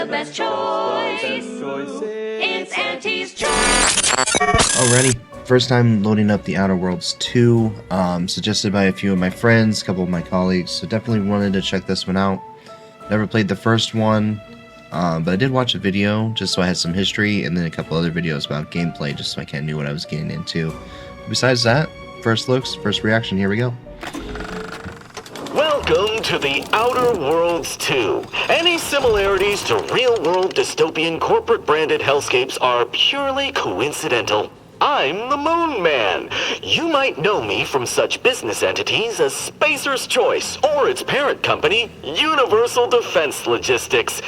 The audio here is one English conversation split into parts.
the best choice. It's Auntie's choice. Alrighty, first time loading up the Outer Worlds 2, suggested by a few of my friends, a couple of my colleagues, so definitely wanted to check this one out. Never played the first one, but I did watch a video just so I had some history, and then a couple other videos about gameplay just so I kind of knew what I was getting into. Besides that, first looks, first reaction, here we go. Welcome to the Outer Worlds 2. Any similarities to real-world dystopian corporate-branded hellscapes are purely coincidental. I'm the Moon Man. You might know me from such business entities as Spacer's Choice or its parent company, Universal Defense Logistics.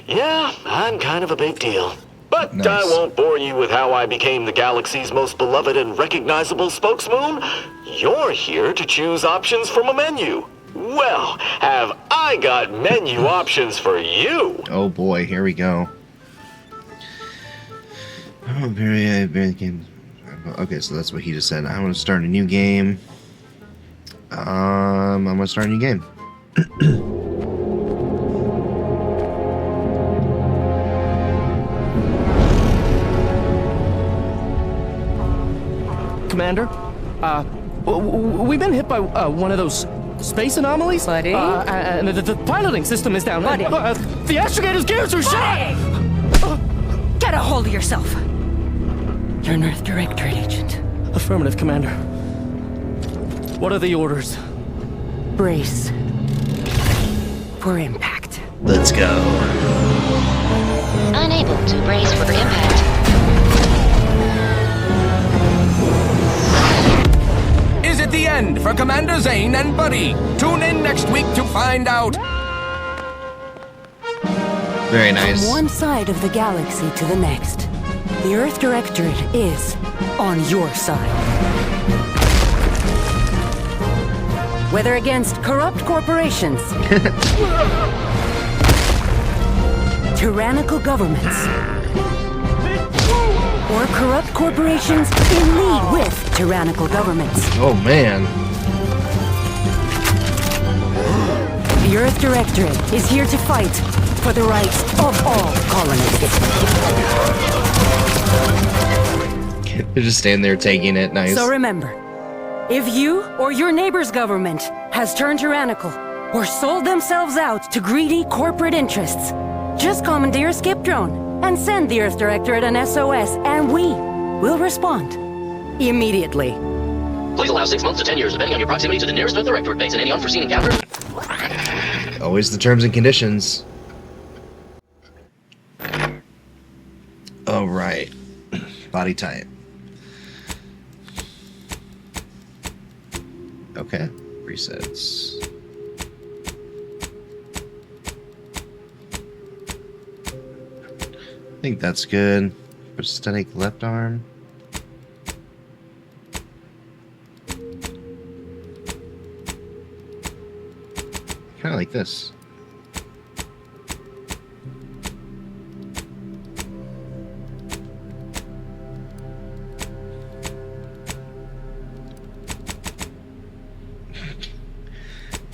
Yeah, I'm kind of a big deal. But nice. I won't bore you with how I became the galaxy's most beloved and recognizable spokesmoon. You're here to choose options from a menu. Well, have I got menu options for you? Oh boy, here we go. Oh, very game. Okay, so that's what he just said. I want to start a new game. I'm gonna start a new game. Commander, we've been hit by one of those space anomalies. Buddy? And the piloting system is down. Buddy? The astrogator's gears are shot! Get a hold of yourself. You're an Earth Directorate agent. Affirmative, Commander. What are the orders? Brace for impact. Let's go. Unable to brace for impact. Is it the end for Commander Zane and Buddy? Tune in next week to find out. Very nice. From one side of the galaxy to the next, the Earth Directorate is on your side. Whether against corrupt corporations, tyrannical governments, or corrupt corporations in league with tyrannical governments. Oh man. The Earth Directorate is here to fight for the rights of all colonists. They're just standing there taking it. Nice. So remember, if you or your neighbor's government has turned tyrannical or sold themselves out to greedy corporate interests, just commandeer a skip drone and send the Earth Directorate an SOS, and we will respond immediately. Please allow 6 months to 10 years, depending on your proximity to the nearest Earth Directorate base and any unforeseen encounters. Always the terms and conditions. All right. Body type. Okay. Presets. I think that's good. Prosthetic left arm. Kind of like this.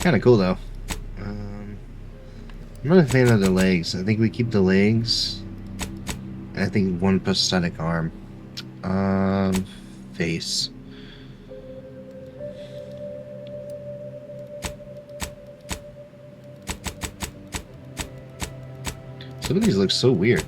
Kind of cool though. I'm not a fan of the legs. I think we keep the legs. And I think one prosthetic arm. Face. Some of these look so weird.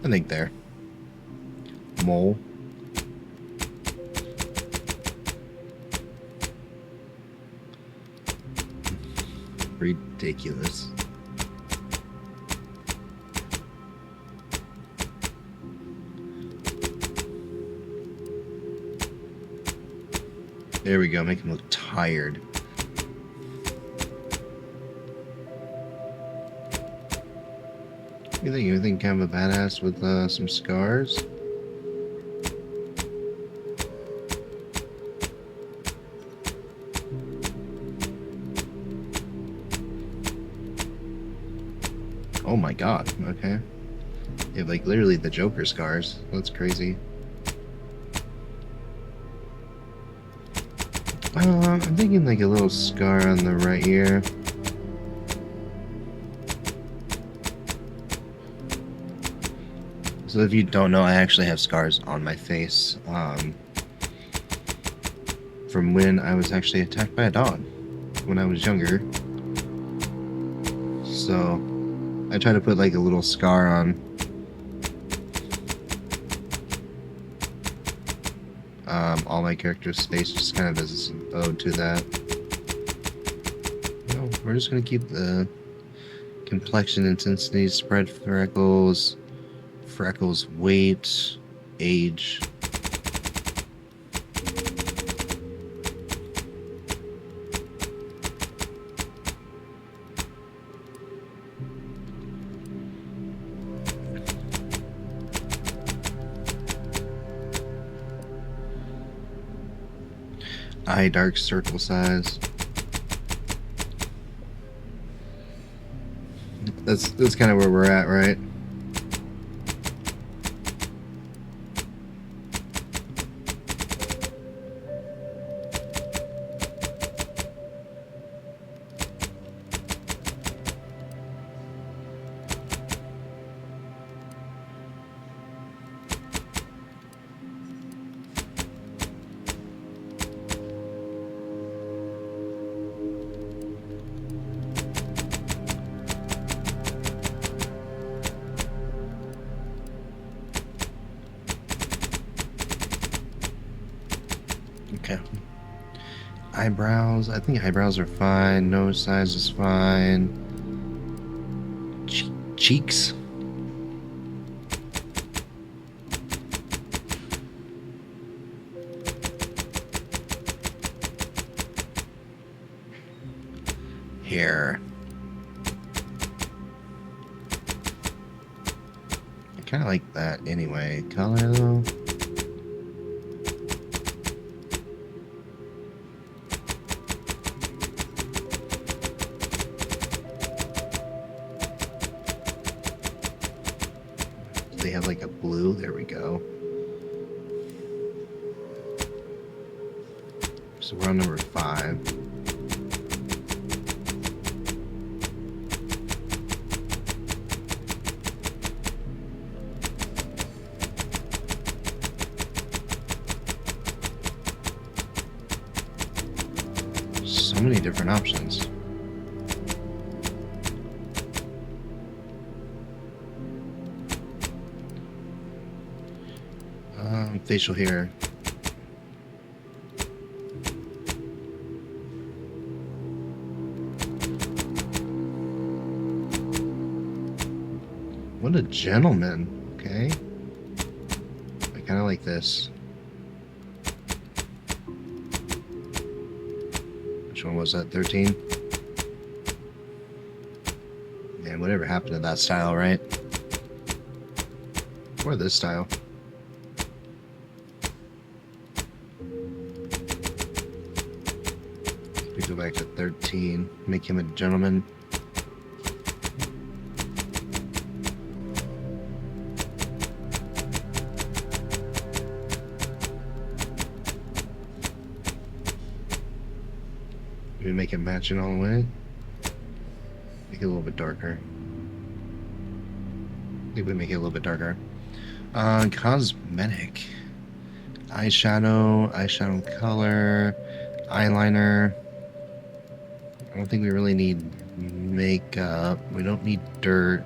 I think there. Mole. Ridiculous. There we go, make him look tired. You think? You think kind of a badass with some scars? Oh my god, okay. You have like literally the Joker scars. That's crazy. I'm thinking like a little scar on the right ear. So if you don't know, I actually have scars on my face from when I was actually attacked by a dog when I was younger. So I try to put like a little scar on all my characters' face, just kind of as an ode to that. You know, we're just gonna keep the complexion intensity, spread freckles, weight, age. Eye dark circle size. That's kind of where we're at, right? Okay. Eyebrows. I think eyebrows are fine. Nose size is fine. Cheeks. Hair. I kind of like that anyway. Color though. They have like a blue. There we go. So we're on number 5. So many different options. Facial hair. What a gentleman. Okay. I kind of like this. Which one was that? 13? Man, whatever happened to that style, right? Or this style. We go back to 13. Make him a gentleman. Maybe make it matching all the way. Make it a little bit darker. Maybe make it a little bit darker. Cosmetic. Eyeshadow color, eyeliner. I don't think we really need makeup. We don't need dirt.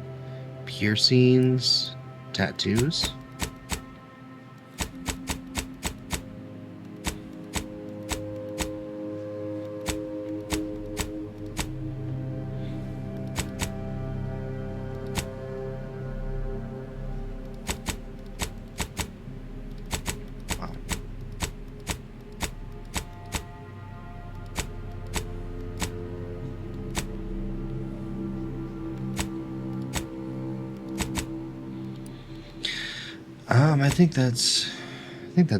Piercings, tattoos. I think that's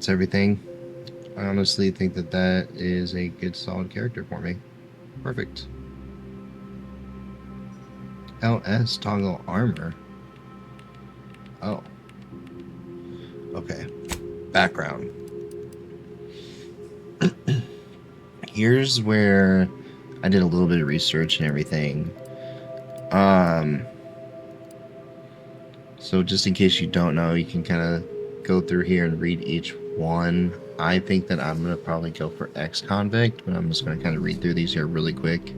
everything. I honestly think that is a good solid character for me. Perfect. LS toggle armor. Oh. Okay. Background. Here's where I did a little bit of research and everything. So just in case you don't know, you can kind of go through here and read each one. I think that I'm going to probably go for ex-convict, but I'm just going to kind of read through these here really quick.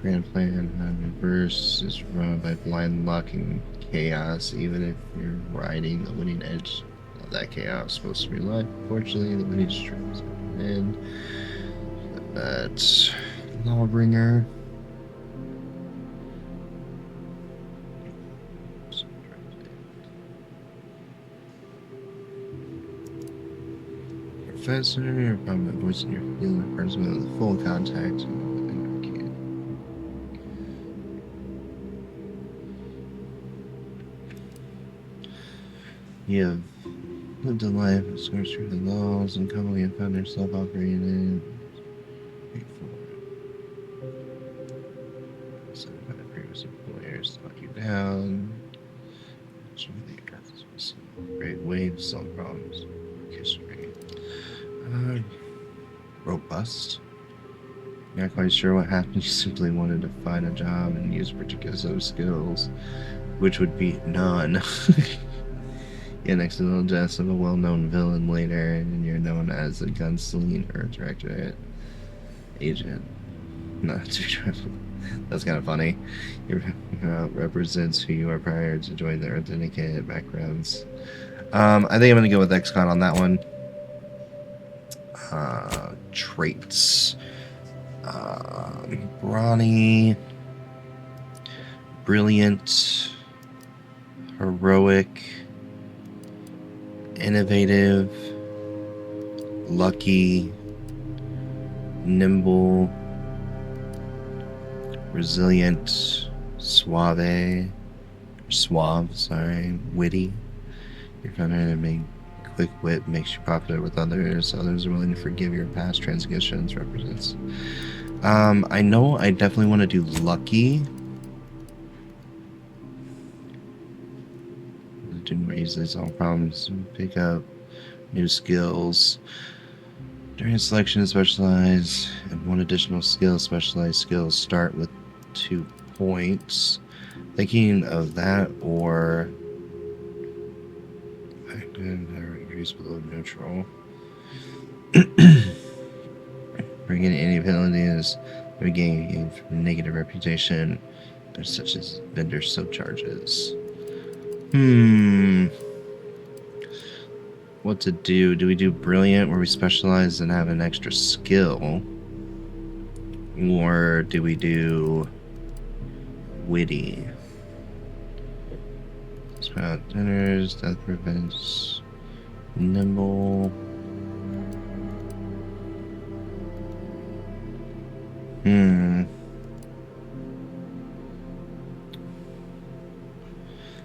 Grand plan reverse is run by blind luck and chaos, even if you're riding the winning edge of that chaos. Supposed to be life. Fortunately, the winning streams end. That's Lawbringer. Professor, you're probably voicing your feeling person with full contact. You have lived a life of scorched through the laws and commonly have found yourself operating some of the previous employers taught you down. Great waves, solve problems. History. Robust. Not quite sure what happened. You simply wanted to find a job and use particular set of skills, which would be none. Yeah, next to the death of a well-known villain later, and you're known as a gunslinger directorate agent. Not too trouble. That's kind of funny. Your represents who you are prior to join their authenticated backgrounds. I think I'm gonna go with XCon on that one. Traits. Brawny, brilliant, heroic, innovative, lucky, nimble, resilient, suave, witty. Your founder and make quick wit makes you popular with others. Others are willing to forgive your past transgressions. Represents. I know I definitely want to do lucky. Do more easily solve problems. Pick up new skills. During selection, specialize and one additional skill. Specialized skills start with 2 points. Thinking of that or increase below neutral. Bring in any penalties. We gain negative reputation, such as vendor surcharges. What to do? Do we do brilliant, where we specialize and have an extra skill, or do we do witty? Sprout dinners, death prevents, nimble.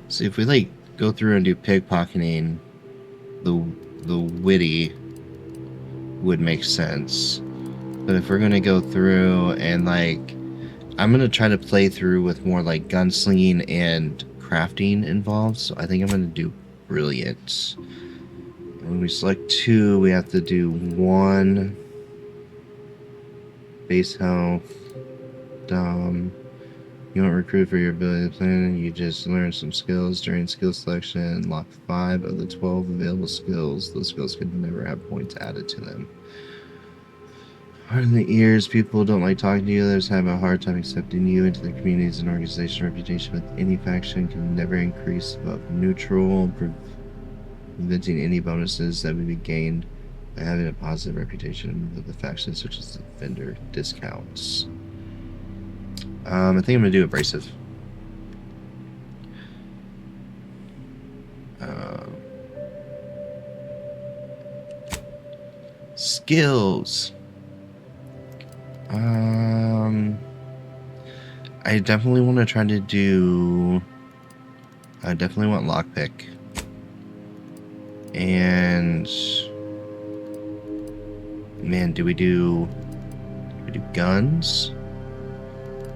See, if we like go through and do pickpocketing, the witty would make sense. But if we're gonna go through and like, I'm gonna try to play through with more like gunslinging and crafting involved. So I think I'm gonna do brilliant. When we select 2, we have to do 1 base health. You don't recruit for your ability plan, you just learn some skills during skill selection. Lock 5 of the 12 available skills. Those skills could never have points added to them. Hard in the ears, people don't like talking to you, others have a hard time accepting you into their communities and organization. Reputation with any faction can never increase above neutral, preventing any bonuses that would be gained by having a positive reputation with the faction, such as the vendor discounts. I think I'm gonna do abrasive. Skills. I definitely want to try to do I definitely want lockpick. And man, do we do guns?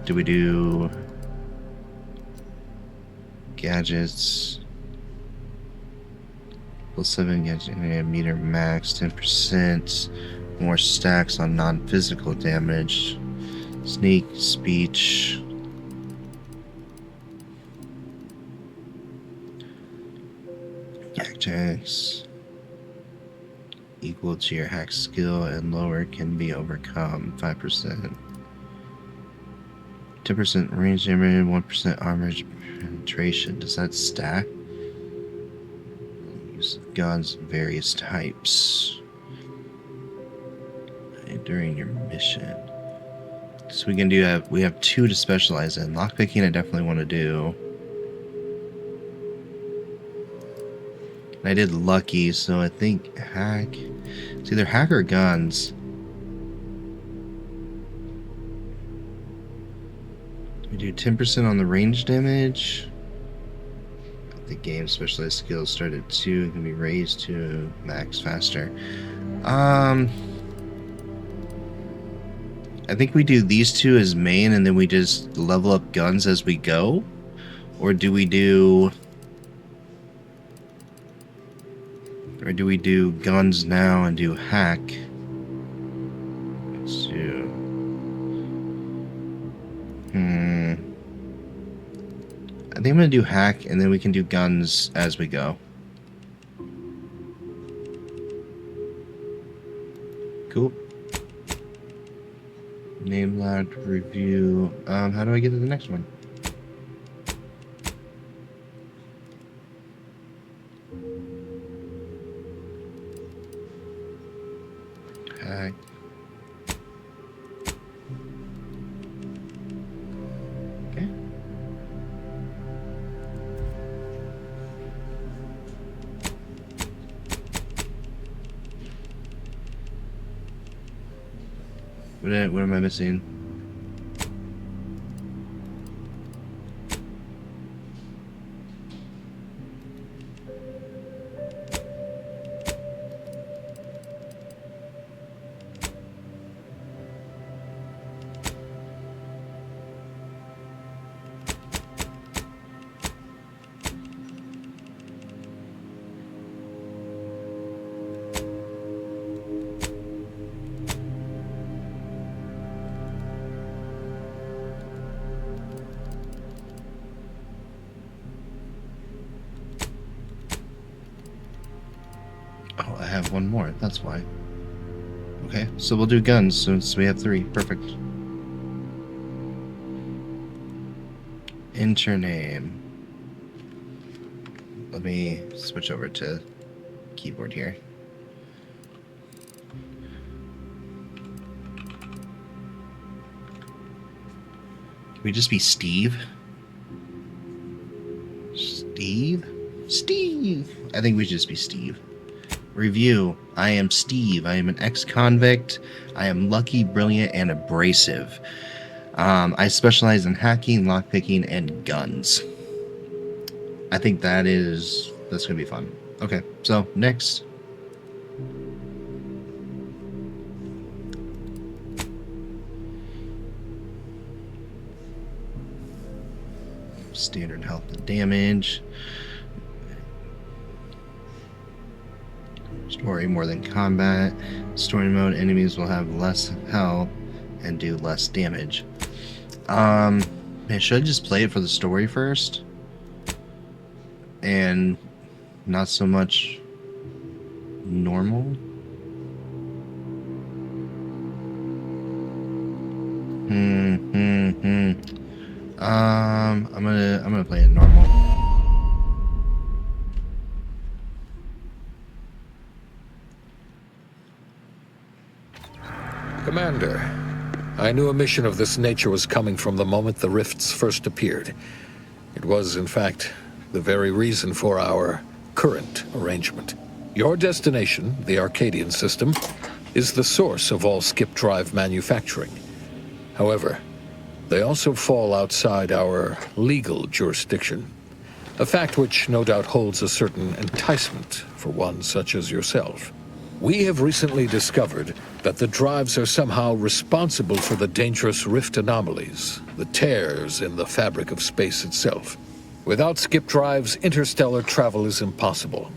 Do we do gadgets? +7 gadget meter max, 10%, more stacks on non-physical damage, sneak, speech. Checks equal to your hack skill and lower can be overcome. 5%. 10% range damage, 1% armor penetration. Does that stack? Use guns of various types during your mission. So we can do we have 2 to specialize in. Lockpicking I definitely want to do. I did lucky, so I think hack. It's either hack or guns. We do 10% on the range damage. The game specialized skills start at 2 and can be raised to max faster. I think we do these 2 as main and then we just level up guns as we go. Or do we do guns now and do hack? Let's do. I think I'm gonna do hack and then we can do guns as we go. Cool. Name lab review. How do I get to the next one? Hack. Okay. What am I missing? Oh, I have one more. That's why. Okay, so we'll do guns since we have 3. Perfect. Enter name. Let me switch over to keyboard here. Can we just be Steve? Steve? Steve! I think we should just be Steve. Review. I am Steve. I am an ex-convict. I am lucky, brilliant, and abrasive. I specialize in hacking, lockpicking, and guns. I think that's gonna be fun. Okay, so next. Standard health and damage. Story more than combat. Story mode, enemies will have less health and do less damage. Man, should I just play it for the story first? And not so much normal? I'm gonna play it normal. Commander, I knew a mission of this nature was coming from the moment the rifts first appeared. It was, in fact, the very reason for our current arrangement. Your destination, the Arcadian system, is the source of all skip drive manufacturing. However, they also fall outside our legal jurisdiction. A fact which no doubt holds a certain enticement for one such as yourself. We have recently discovered that the drives are somehow responsible for the dangerous rift anomalies, the tears in the fabric of space itself. Without skip drives, interstellar travel is impossible.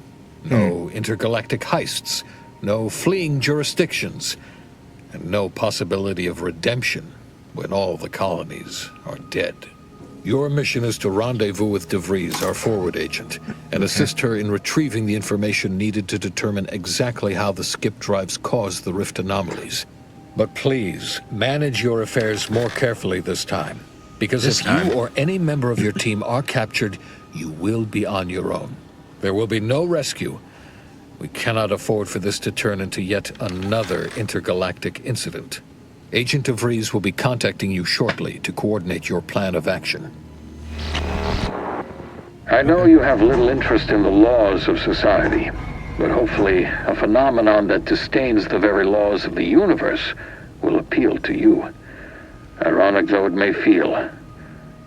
No intergalactic heists, no fleeing jurisdictions, and no possibility of redemption when all the colonies are dead. Your mission is to rendezvous with DeVries, our forward agent, and assist her in retrieving the information needed to determine exactly how the skip drives cause the rift anomalies. But please, manage your affairs more carefully this time, because if you or any member of your team are captured, you will be on your own. There will be no rescue. We cannot afford for this to turn into yet another intergalactic incident. Agent DeVries will be contacting you shortly to coordinate your plan of action. I know you have little interest in the laws of society, but hopefully a phenomenon that disdains the very laws of the universe will appeal to you. Ironic though it may feel,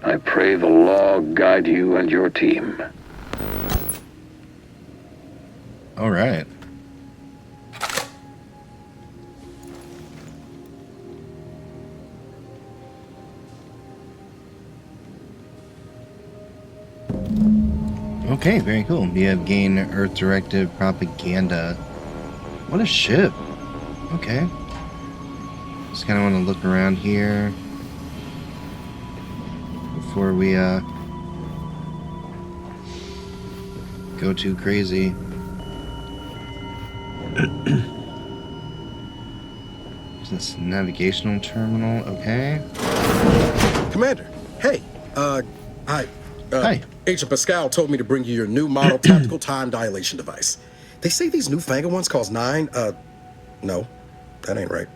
I pray the law guide you and your team. All right. Okay, very cool. You have gained Earth Directive Propaganda. What a ship. Okay. Just kind of want to look around here before we go too crazy. Is this navigational terminal? Okay. Commander, hey, hi. Hi. Agent Pascal told me to bring you your new model tactical time dilation device. They say these newfangled ones cause no, that ain't right.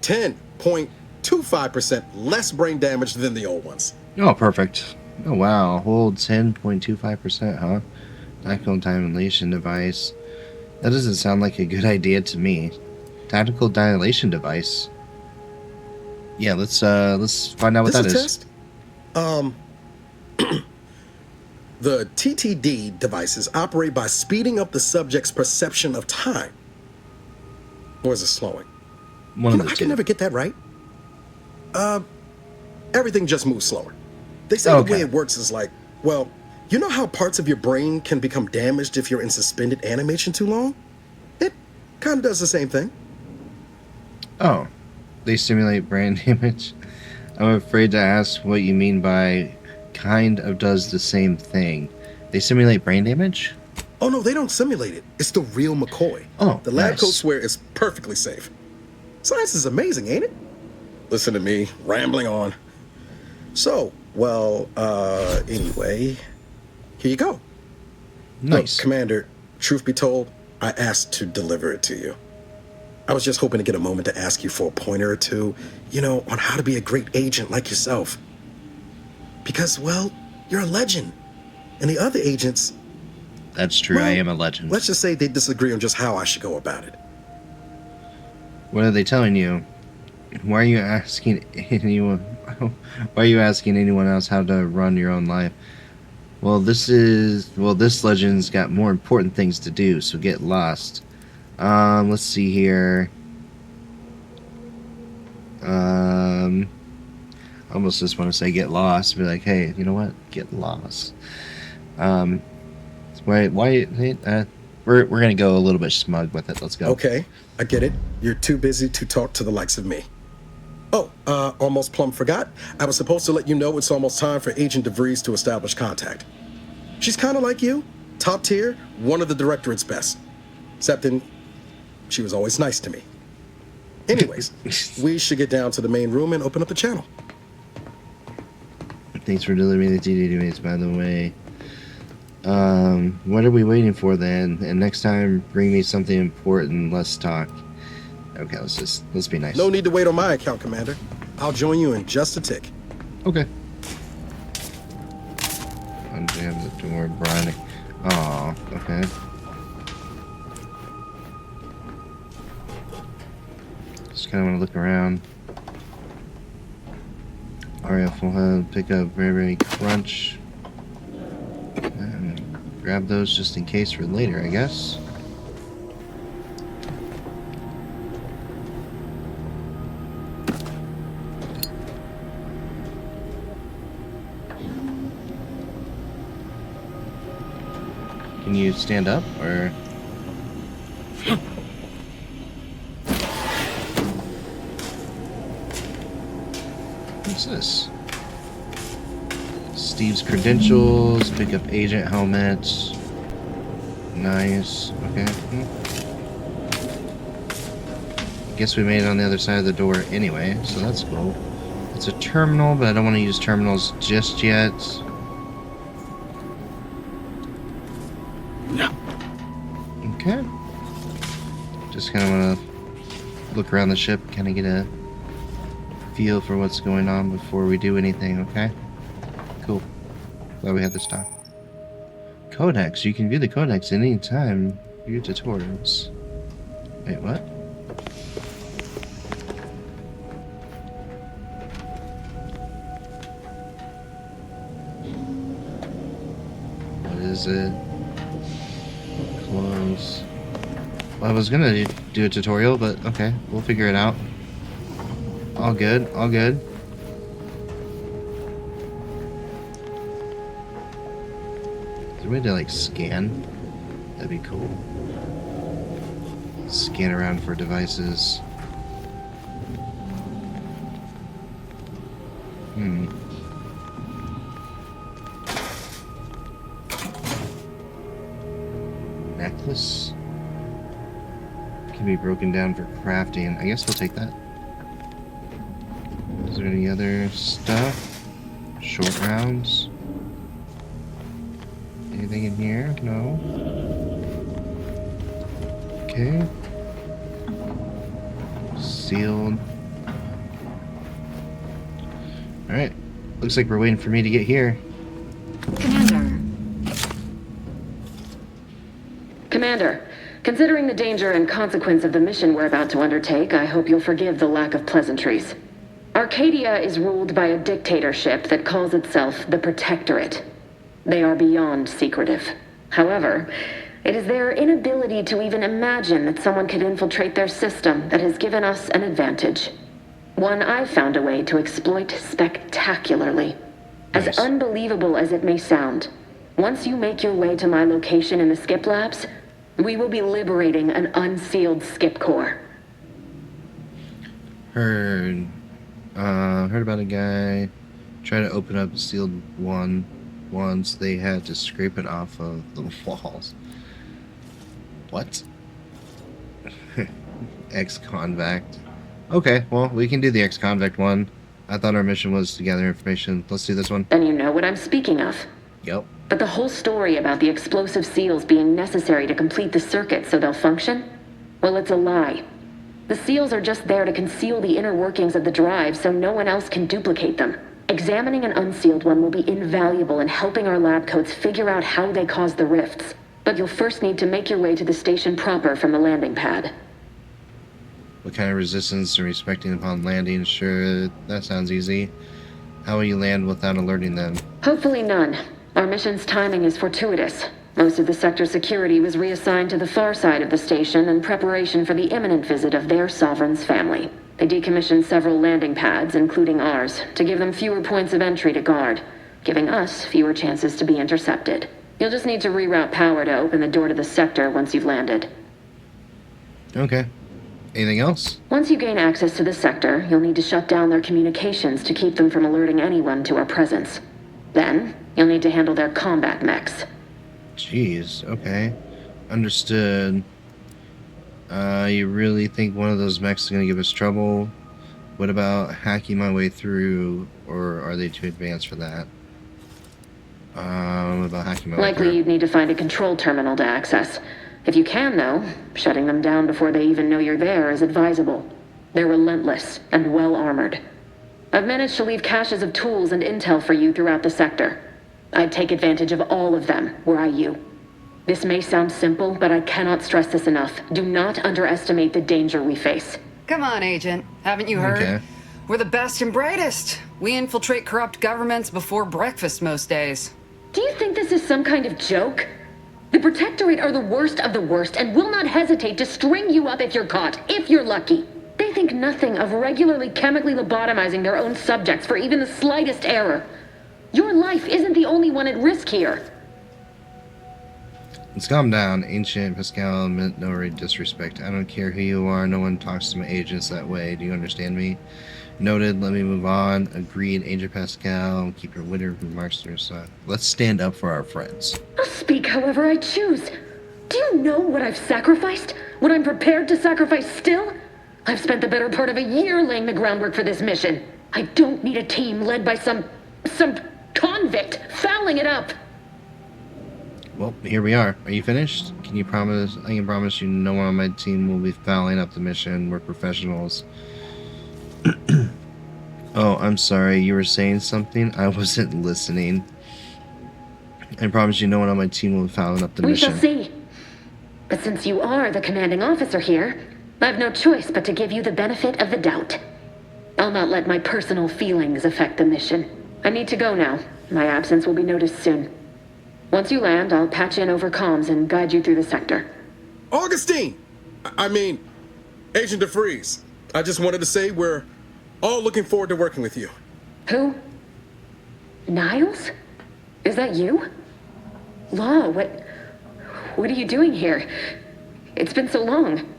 10.25% less brain damage than the old ones. Oh, perfect. Oh, wow. Hold 10.25%, huh? Tactical dilation device. That doesn't sound like a good idea to me. Tactical dilation device. Yeah, let's find out what that is. Test? The TTD devices operate by speeding up the subject's perception of time. Or is it slowing? I can never get that right. Everything just moves slower. They say the way it works is like, well, you know how parts of your brain can become damaged if you're in suspended animation too long? It kind of does the same thing. Oh, they simulate brain damage? I'm afraid to ask what you mean by kind of does the same thing. They simulate brain damage? Oh, no, they don't simulate it. It's the real McCoy. Oh, the lab coats swear it's perfectly safe. Science is amazing, ain't it? Listen to me, rambling on. So, well, anyway, here you go. Nice. Look, Commander, truth be told, I asked to deliver it to you. I was just hoping to get a moment to ask you for a pointer or two, on how to be a great agent like yourself. Because, well, you're a legend. And the other agents... That's true, I am a legend. Let's just say they disagree on just how I should go about it. What are they telling you? Why are you asking anyone... Why are you asking anyone else how to run your own life? Well, this legend's got more important things to do, so get lost. Let's see here. I almost just want to say get lost. Be like, hey, you know what? Get lost. We're gonna go a little bit smug with it. Let's go. Okay, I get it. You're too busy to talk to the likes of me. Oh, almost plumb forgot. I was supposed to let you know it's almost time for Agent DeVries to establish contact. She's kind of like you, top tier, one of the Directorate's best. Except then, she was always nice to me. Anyways, we should get down to the main room and open up the channel. Thanks for delivering the TD by the way. What are we waiting for then? And next time, bring me something important. Let's talk. Okay, let's be nice. No need to wait on my account, Commander. I'll join you in just a tick. Okay. Unjam the door, Brian. Aw, okay. Just kind of want to look around. RF will pick up very, very crunch. grab those just in case for later, I guess. Can you stand up, or? What's this? Steve's credentials, pick up agent helmets. Nice, okay. Guess we made it on the other side of the door anyway, so that's cool. It's a terminal, but I don't want to use terminals just yet. Okay. Just kind of want to look around the ship, kind of get a feel for what's going on before we do anything, okay? Cool. Glad we have this talk. Codex. You can view the codex at any time. View tutorials. Wait, what? What is it? Close. Well, I was gonna do a tutorial, but okay, we'll figure it out. All good, all good. Is there a way to, like, scan? That'd be cool. Scan around for devices. Necklace? Can be broken down for crafting. I guess we'll take that. Is there any other stuff? Short rounds? Anything in here? No. Okay. Sealed. Alright. Looks like we're waiting for me to get here. Commander, considering the danger and consequence of the mission we're about to undertake, I hope you'll forgive the lack of pleasantries. Arcadia is ruled by a dictatorship that calls itself the Protectorate. They are beyond secretive. However, it is their inability to even imagine that someone could infiltrate their system that has given us an advantage. One I've found a way to exploit spectacularly. As unbelievable as it may sound, once you make your way to my location in the Skip Labs, we will be liberating an unsealed Skip core. Heard about a guy trying to open up a sealed one once. They had to scrape it off of the walls. What? Ex-convict. Okay, well, we can do the ex-convict one. I thought our mission was to gather information. Let's do this one. Then you know what I'm speaking of. Yep. But the whole story about the explosive seals being necessary to complete the circuit so they'll function? Well, it's a lie. The seals are just there to conceal the inner workings of the drive so no one else can duplicate them. Examining an unsealed one will be invaluable in helping our lab coats figure out how they cause the rifts. But you'll first need to make your way to the station proper from the landing pad. What kind of resistance are we expecting upon landing? Sure, that sounds easy. How will you land without alerting them? Hopefully none. Our mission's timing is fortuitous. Most of the sector security was reassigned to the far side of the station in preparation for the imminent visit of their sovereign's family. They decommissioned several landing pads, including ours, to give them fewer points of entry to guard, giving us fewer chances to be intercepted. You'll just need to reroute power to open the door to the sector once you've landed. Okay. Anything else? Once you gain access to the sector, you'll need to shut down their communications to keep them from alerting anyone to our presence. Then, you'll need to handle their combat mechs. Jeez, okay. Understood. You really think one of those mechs is going to give us trouble? What about hacking my way through, or are they too advanced for that? What about hacking my way through? Likely you'd need to find a control terminal to access. If you can, though, shutting them down before they even know you're there is advisable. They're relentless and well-armored. I've managed to leave caches of tools and intel for you throughout the sector. I'd take advantage of all of them, were I you. This may sound simple, but I cannot stress this enough. Do not underestimate the danger we face. Come on, Agent. Haven't you heard? Okay. We're the best and brightest. We infiltrate corrupt governments before breakfast most days. Do you think this is some kind of joke? The Protectorate are the worst of the worst and will not hesitate to string you up if you're caught, if you're lucky. They think nothing of regularly chemically lobotomizing their own subjects for even the slightest error. Your life isn't the only one at risk here. Let's calm down. Ancient Pascal, meant no disrespect. I don't care who you are. No one talks to my agents that way. Do you understand me? Noted. Let me move on. Agreed. Agent Pascal, keep your winter remarks to yourself. Let's stand up for our friends. I'll speak however I choose. Do you know what I've sacrificed? What I'm prepared to sacrifice still? I've spent the better part of a year laying the groundwork for this mission. I don't need a team led by some convict fouling it up. Well, here we are. Are you finished? Can you promise? I can promise you no one on my team will be fouling up the mission. We're professionals. Oh, I'm sorry. You were saying something? I wasn't listening. I promise you no one on my team will be fouling up the mission. We shall see. But since you are the commanding officer here, I have no choice but to give you the benefit of the doubt. I'll not let my personal feelings affect the mission. I need to go now. My absence will be noticed soon. Once you land, I'll patch in over comms and guide you through the sector. Augustine! I mean, Agent DeFreeze. I just wanted to say we're all looking forward to working with you. Who? Niles? Is that you? Law, what are you doing here? It's been so long.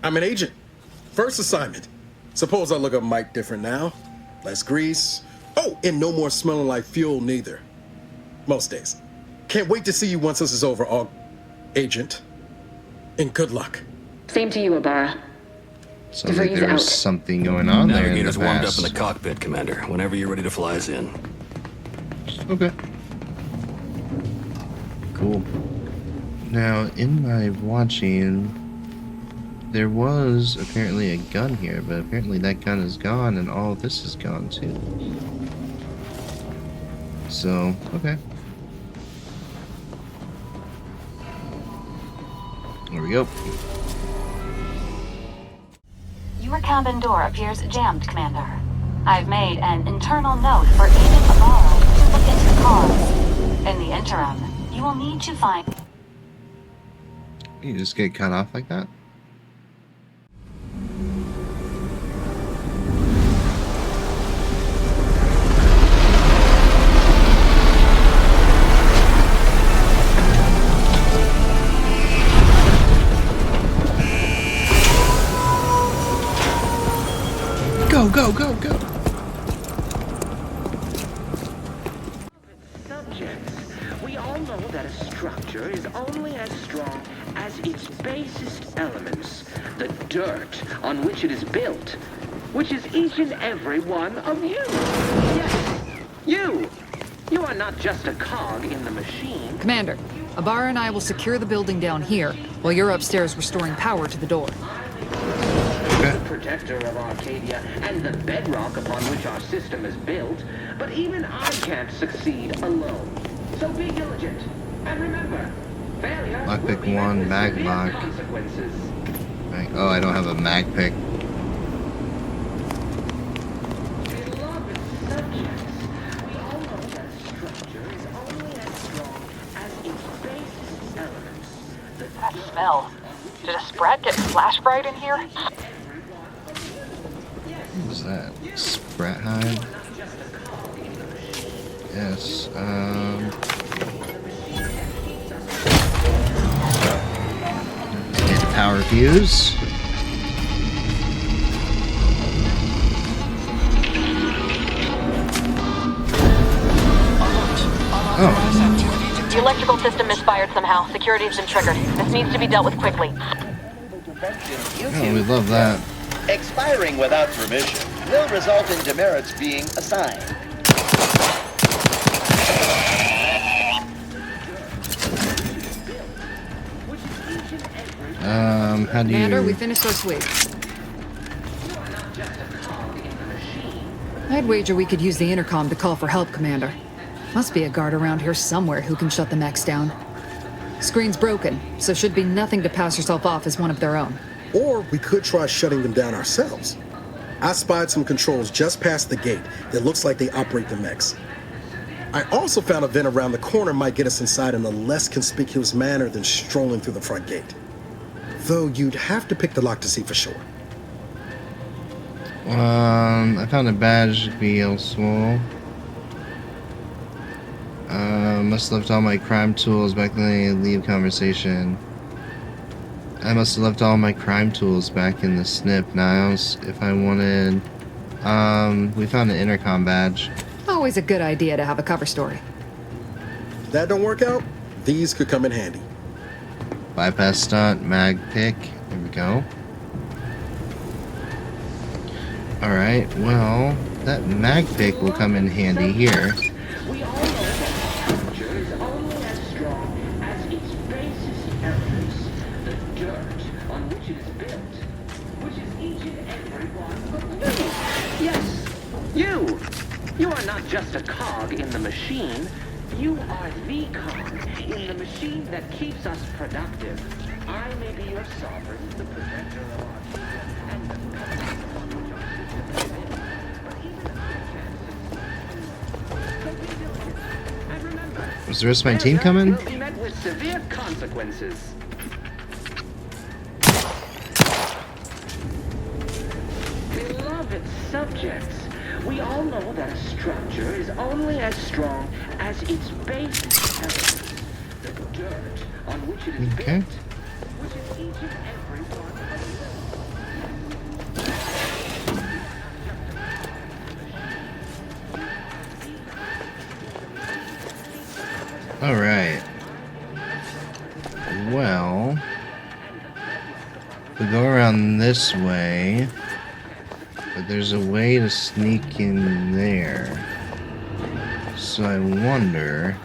I'm an agent. First assignment. Suppose I look a mite different now. Less grease. Oh, and no more smelling like fuel neither. Most days. Can't wait to see you once this is over, Agent. And good luck. Same to you, Ibarra. Sounds like there was something going on there in the Navigator's warmed up past. in the cockpit, Commander. Whenever you're ready to fly us in. Okay. Cool. Now, in my watching, there was apparently a gun here, but apparently that gun is gone and all this is gone too. So, okay. There we go. Your cabin door appears jammed, Commander. I've made an internal note for Agent Ibarra to look into the cause. In the interim, you will need to find... You just get cut off like that? Go, go, go, go! Subjects, we all know that a structure is only as strong as its basest elements, the dirt on which it is built, which is each and every one of you. Yes, you! You are not just a cog in the machine. Commander, Ibarra and I will secure the building down here, while you're upstairs restoring power to the door. The protector of Arcadia and the bedrock upon which our system is built, but even I can't succeed alone. So be diligent, and remember, failure Lockpick 1, mag lock. consequences. Oh, I don't have a mag pick. Beloved subjects, we all know that a structure is only as strong as its basest elements. That smell. Did a sprat get flash fried in here? What was that? Sprat hide? Yes, get the power fuse. Oh. The electrical system misfired somehow. Security has been triggered. This needs to be dealt with quickly. Oh, we love that. Expiring without permission will result in demerits being assigned. How do you... Commander, we finished our sweep. I'd wager we could use the intercom to call for help, Commander. Must be a guard around here somewhere who can shut the mechs down. Screen's broken, so should be nothing to pass yourself off as one of their own. Or we could try shutting them down ourselves. I spied some controls just past the gate that looks like they operate the mechs. I also found a vent around the corner might get us inside in a less conspicuous manner than strolling through the front gate. Though you'd have to pick the lock to see for sure. I found a badge elsewhere. Must have left all my crime tools back in the leave conversation. I must have left all my crime tools back in the snip, Niles. If I wanted... we found an intercom badge. Always a good idea to have a cover story. If that don't work out, these could come in handy. Bypass stunt, mag pick. Here we go. Alright, well, that mag pick will come in handy here. We all know that structure is only as strong as its basest elements, the dirt on which it is built, which is each and every one of you. Yes, you! You are not just a cog in the machine. You are the cog in the machine that keeps us productive. I may be your sovereign, the protector of our freedom, and the government on which our systems live in. But even I can't succeed. And remember, Was the rest of my team coming? will be met with severe consequences. Beloved subjects, we all know that a structure is only as strong as its basic elements, the dirt on which it is built, which is each and every one of Alright. Well, we go around this way, but there's a way to sneak in there. So I wonder...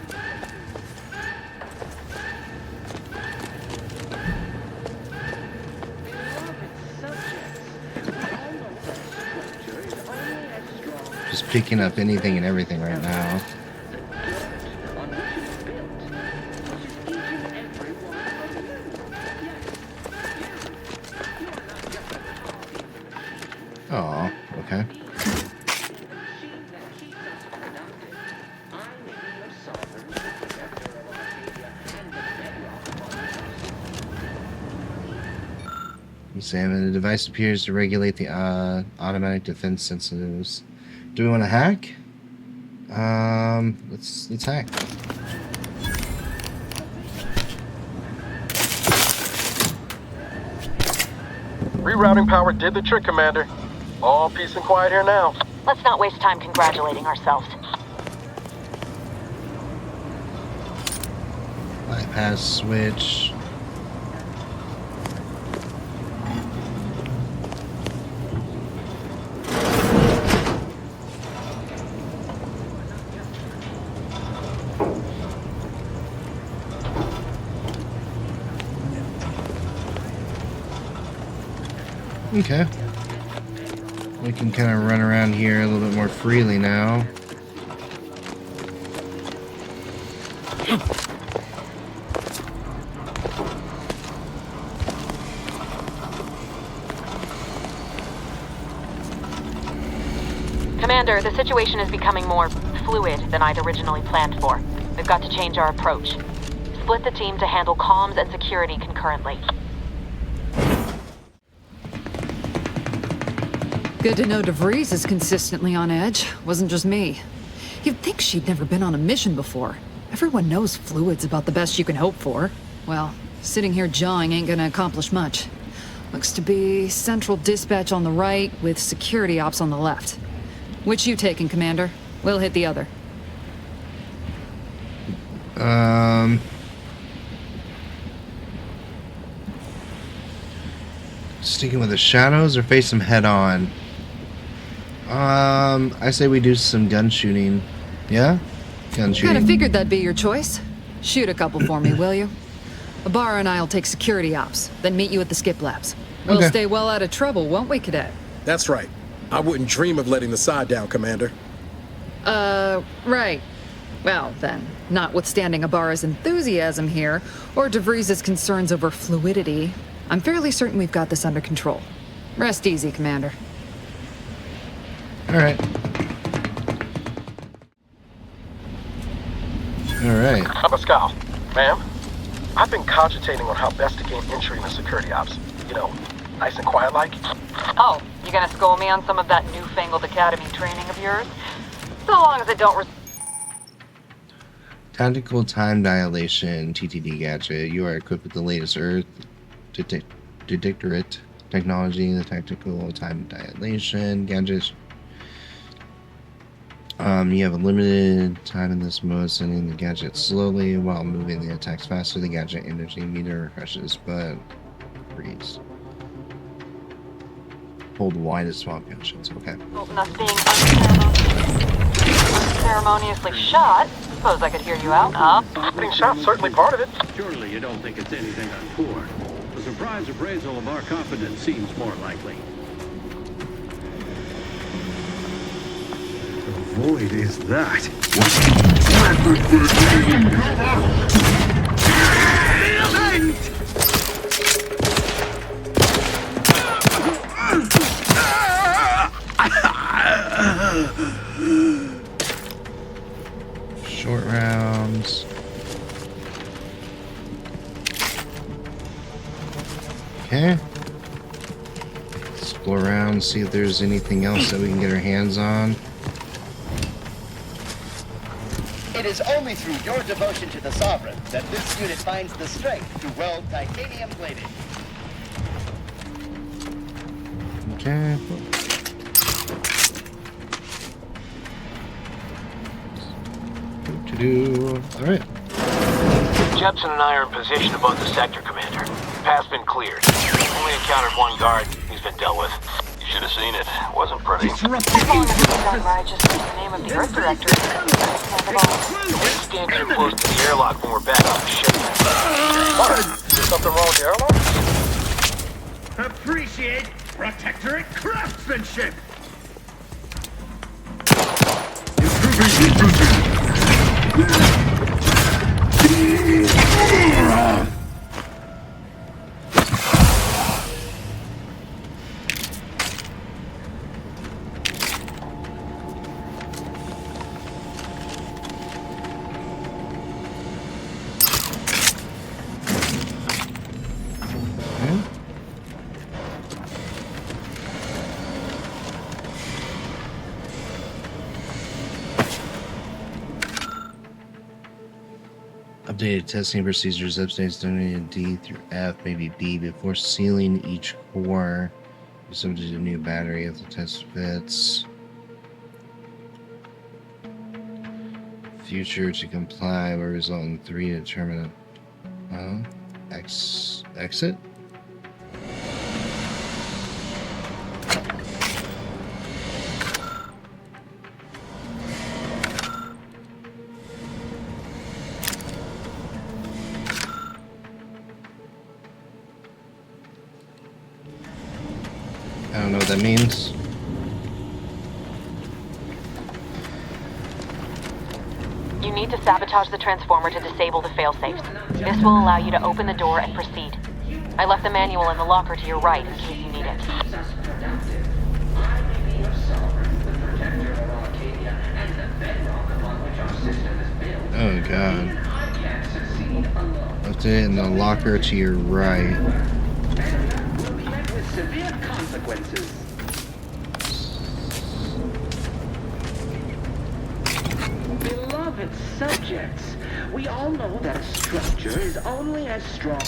Just picking up anything and everything right now. Oh, okay. Examine the device appears to regulate the automatic defense sensitives. Do we want to hack? Let's hack. Rerouting power did the trick, Commander. All peace and quiet here now. Let's not waste time congratulating ourselves. Bypass switch. Okay. We can kind of run around here a little bit more freely now. Commander, the situation is becoming more fluid than I'd originally planned for. We've got to change our approach. Split the team to handle comms and security concurrently. Good to know DeVries is consistently on edge. Wasn't just me. You'd think she'd never been on a mission before. Everyone knows fluid's about the best you can hope for. Well, sitting here jawing ain't gonna accomplish much. Looks to be central dispatch on the right with security ops on the left. Which you taking, Commander? We'll hit the other. Sticking with the shadows or face them head on? I say we do some gun shooting. Yeah? Gun shooting. Kinda figured that'd be your choice. Shoot a couple for me, will you? Ibarra and I'll take security ops, then meet you at the skip labs. We'll stay well out of trouble, won't we, Cadet? That's right. I wouldn't dream of letting the side down, Commander. Right. Well, then, notwithstanding Ibarra's enthusiasm here, or DeVries' concerns over fluidity, I'm fairly certain we've got this under control. Rest easy, Commander. Alright. Alright. Pascal, ma'am, I've been cogitating on how best to gain entry into security ops. You know, nice and quiet like. Oh, you gonna school me on some of that newfangled academy training of yours? So long as it don't... Tactical time dilation TTD gadget. You are equipped with the latest Earth Detectorate technology. The tactical time dilation gadget. You have a limited time in this mode, sending the gadget slowly while moving the attacks faster. The gadget energy meter refreshes, but freeze. Hold Y to swap gadgets. Okay. Us being unceremoniously shot. Suppose I could hear you out, huh? Getting shot, certainly part of it. Surely you don't think it's anything untoward. The surprise appraisal of our confidence seems more likely. The void is that. Short rounds. Okay. Explore around, see if there's anything else that we can get our hands on. It is only through your devotion to the Sovereign that this unit finds the strength to weld titanium plating. Okay. Alright. Jepson and I are in position above the sector, Commander. Path's been cleared. Only encountered one guard. He's been dealt with. You should have seen it. Wasn't pretty. As long as it's done right, just use the name of the Earth Director. We stand too close to the airlock when we're back on the ship. What? Is there something wrong with the airlock? Appreciate protectorate craftsmanship! Updated testing procedures. Updates donated D through F, maybe B, before sealing each core. Be subject to a new battery if the test fits. Future to comply will result in 3 determinate. Exit? I don't know what that means. You need to sabotage the transformer to disable the failsafes. This will allow you to open the door and proceed. I left the manual in the locker to your right in case you need it. Oh god. Left it in the locker to your right. Severe consequences. Beloved subjects, we all know that a structure is only as strong.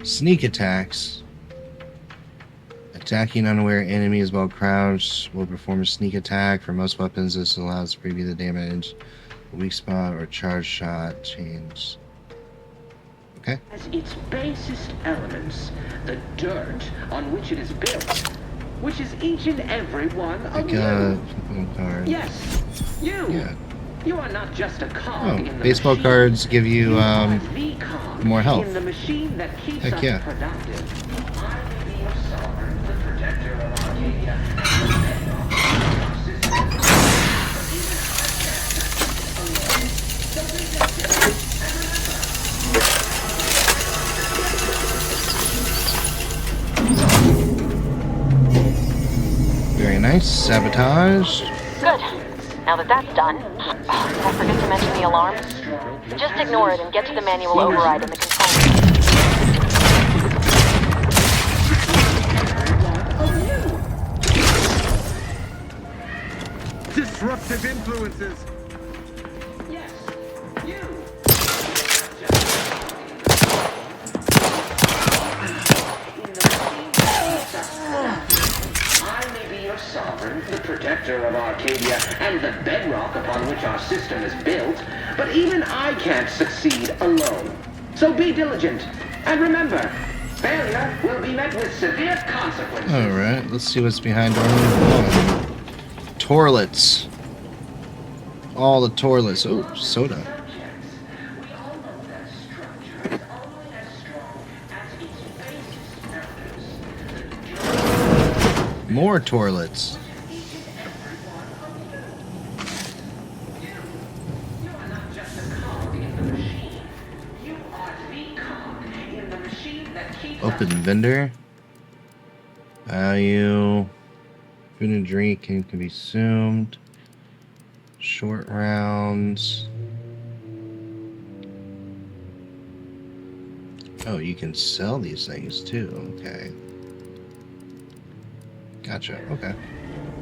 Sneak attacks. Attacking unaware enemies while crouched will perform a sneak attack. For most weapons, this allows to preview the damage, weak spot, or charge shot change. Okay. As its basest elements, the dirt on which it is built, which is each and every one of you. Card. Yes, you. Yeah. You are not just a cog in the baseball machine. cards give you The cog more health. in the machine that keeps Heck us yeah. productive. I may be your sovereign, the protector of Arcadia, Very nice. Sabotage. Good. Now that that's done, did I forget to mention the alarm? Just ignore it and get to the manual override in the control room. Disruptive influences. Yes, you. I may be your sovereign, the protector of Arcadia, and the bedrock upon which our system is built, but even I can't succeed alone. So be diligent, and remember, failure will be met with severe consequences. Alright, let's see what's behind door number 1. Toilets. All the toilets. Oh, soda. More toilets. Open vendor. Value. Food and drink can be consumed. Short rounds. Oh, you can sell these things too. Okay. Gotcha. Okay.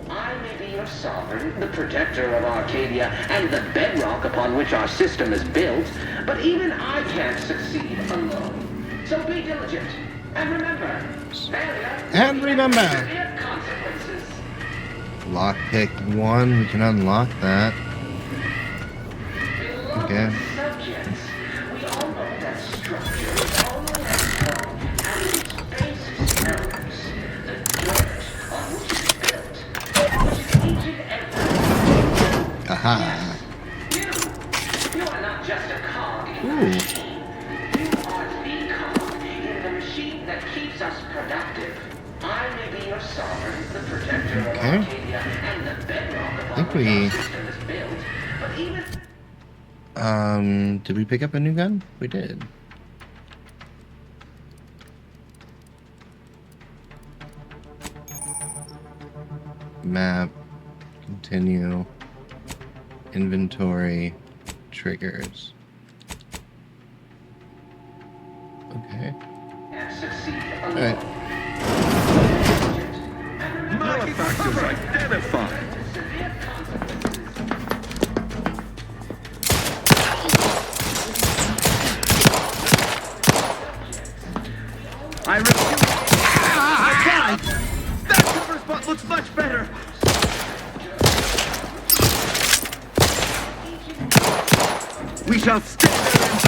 I may be your sovereign, the protector of Arcadia, and the bedrock upon which our system is built, but even I can't succeed alone. So be diligent, and remember, failure And remember. severe consequences. Lockpick 1, we can unlock that. Okay. Subjects, we all know that structure is only as strong as its basis elements. The dirt on which it's built, which is each and every. Aha. You are not just a cog in the Ooh. machine. You are the cog in the machine that keeps us productive. I may be your sovereign, the protector of Okay. Arcadia, and the bedrock I upon think which we... our system is built, but even... Did we pick up a new gun? We did. Map. Continue. Inventory. Triggers. Okay. Alright. Malefactors identified. I refuse. I died. That cover spot looks much better. We shall stay there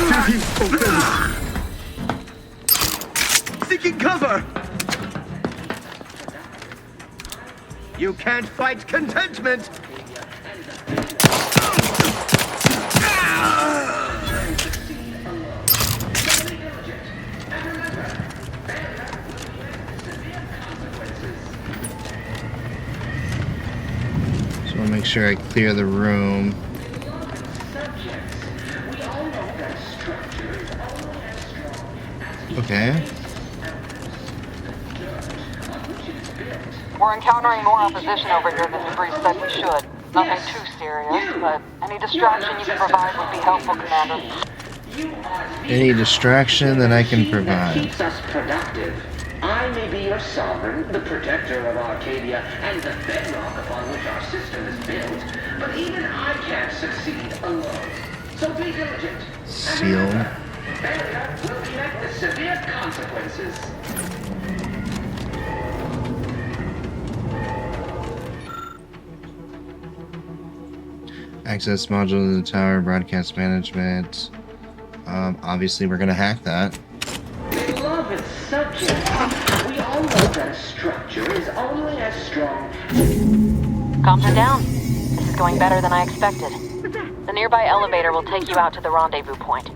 and duty fulfilled. Seeking cover. You can't fight contentment. So I'll make sure I clear the room. Okay. We're encountering more opposition over here than Debris said we should. Nothing too serious, but any distraction you can provide would be helpful, Commander. Any distraction that I can provide. Keeps us productive. I may be your sovereign, the protector of Arcadia, and the bedrock upon which our system is built, but even I can't succeed alone. So be diligent. Seal. Failure will be met with severe consequences. Access module to the tower, broadcast management. Obviously we're gonna hack that. Beloved subject, we all know that a structure is only as strong. Comms are down. This is going better than I expected. The nearby elevator will take you out to the rendezvous point.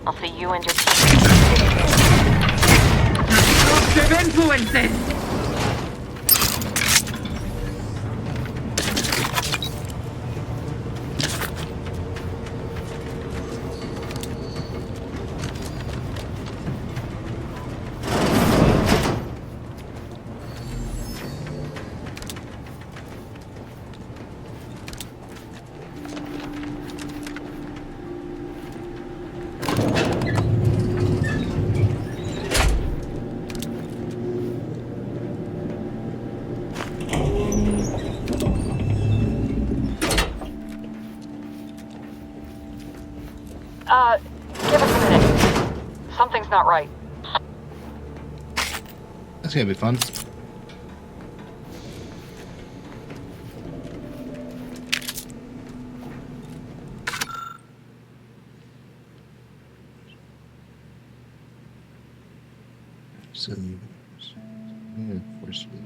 I'll see you and your team. Disruptive influences! Give us a minute. Something's not right. That's gonna be fun. So, forcefully.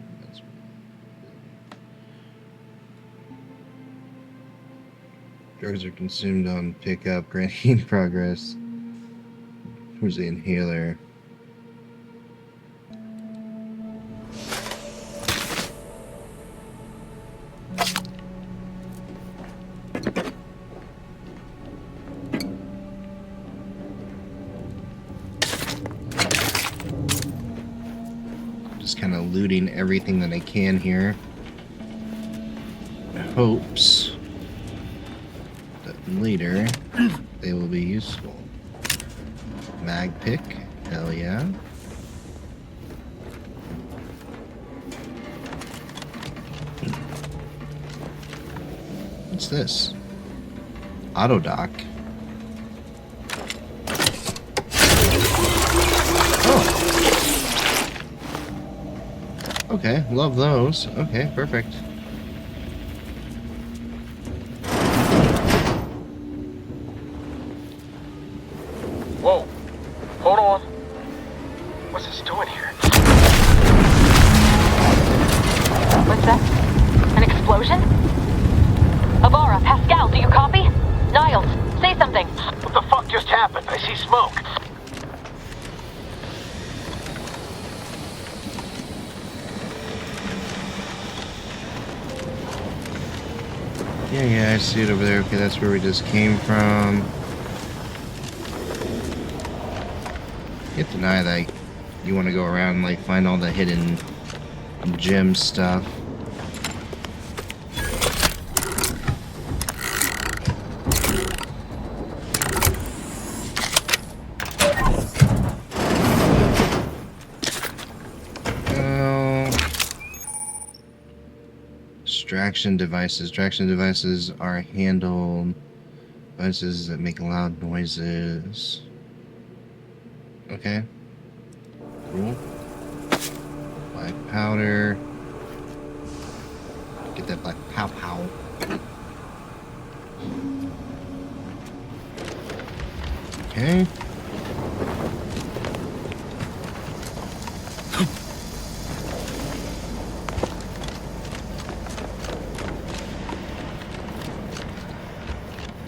Drugs are consumed on pickup, granting progress. Where's the inhaler? Just kind of looting everything that I can here. Hopes that later they will be useful. Mag pick, hell yeah. What's this? Auto dock. Oh. Okay, love those. Okay, perfect. Whoa. Hold on. What's this doing here? What's that? An explosion? Avara, Pascal, do you copy? Niles, say something. What the fuck just happened? I see smoke. Yeah, I see it over there. Okay, that's where we just came from. Can't deny that you want to go around and like find all the hidden gem stuff. Distraction devices. Distraction devices are handled devices that make loud noises. Okay. Cool. Black powder. Get that black pow pow. Okay.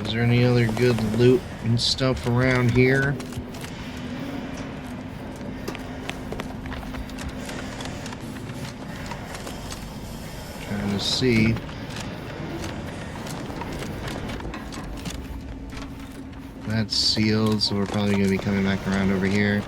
Is there any other good loot and stuff around here? Trying to see. That's sealed, so we're probably going to be coming back around over here.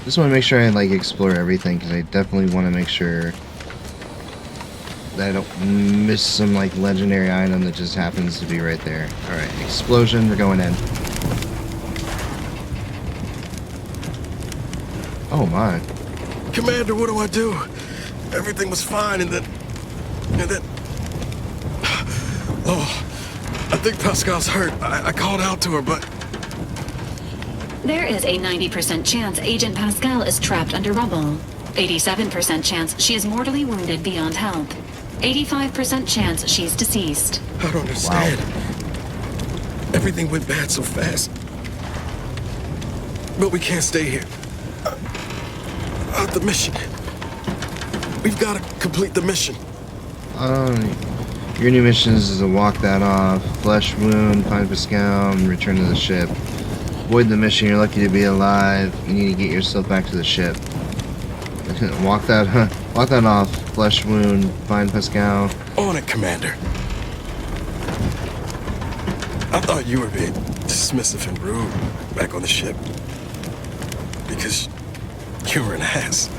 Just want to make sure I like explore everything, because I definitely want to make sure that I don't miss some like legendary item that just happens to be right there. Alright, explosion, we're going in. Oh my. Commander, what do I do? Everything was fine and then... Oh, I think Pascal's hurt. I called out to her, but... There is a 90% chance Agent Pascal is trapped under rubble. 87% chance she is mortally wounded beyond help. 85% chance she's deceased. I don't understand. Wow. Everything went bad so fast. But we can't stay here. The mission. We've got to complete the mission. Your new mission is to walk that off. Flesh wound, find Pascal, and return to the ship. Avoid the mission, you're lucky to be alive. You need to get yourself back to the ship. Walk that off. Flesh wound, find Pascal. On it, Commander. I thought you were being dismissive and rude back on the ship. Because you were an ass.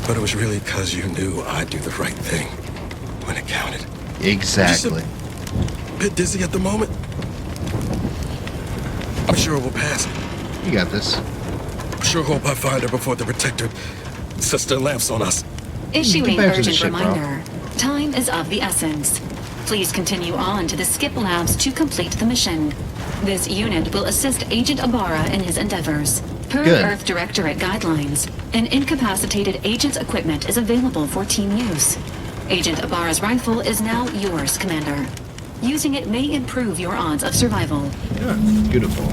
But it was really because you knew I'd do the right thing when it counted. Exactly. Just a bit dizzy at the moment. I'm sure we'll pass. You got this. Sure hope I find her before the Protector sets their lamps on us. Issuing back to the urgent ship, bro. reminder. Time is of the essence. Please continue on to the skip labs to complete the mission. This unit will assist Agent Ibarra in his endeavors. Per Good. Earth Directorate guidelines, an incapacitated agent's equipment is available for team use. Agent Ibarra's rifle is now yours, Commander. Using it may improve your odds of survival. Yeah, beautiful.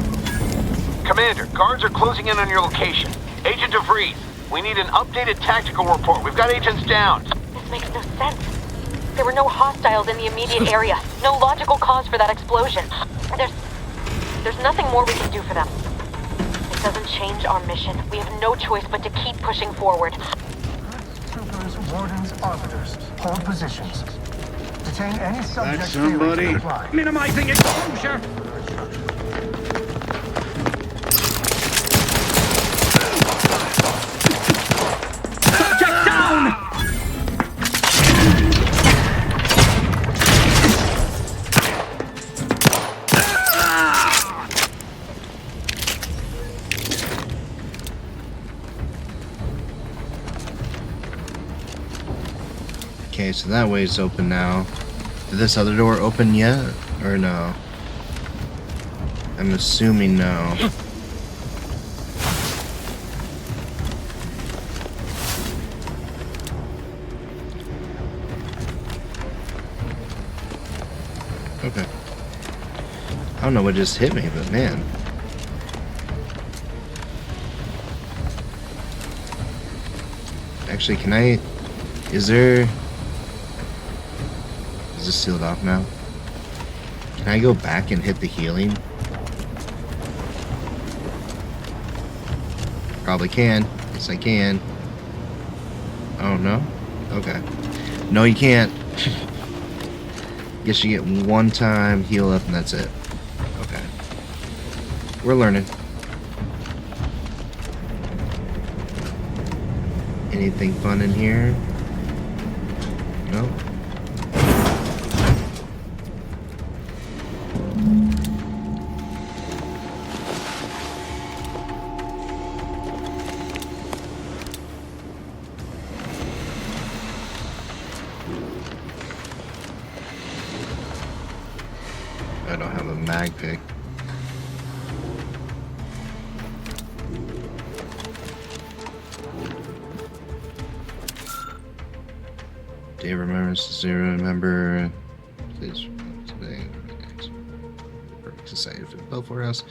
Commander, guards are closing in on your location. Agent DeVries, we need an updated tactical report. We've got agents down. This makes no sense. There were no hostiles in the immediate area. No logical cause for that explosion. There's nothing more we can do for them. It doesn't change our mission. We have no choice but to keep pushing forward. Troopers, wardens, arbiters, hold positions. Detain any subject. That's somebody. Minimizing exposure. Subject down! Okay, so that way's open now. Did this other door open yet? Or no? I'm assuming no. Okay. I don't know what just hit me, but man. Actually, can I... Is there... Is this sealed off now? Can I go back and hit the healing? Probably can. Yes, I can. Oh, no? Okay. No, you can't. Guess you get one time, heal up, and that's it. Okay. We're learning. Anything fun in here? No? I don't have a mag pick. Day remembers to remember please today. Perfect society for the Belfort House.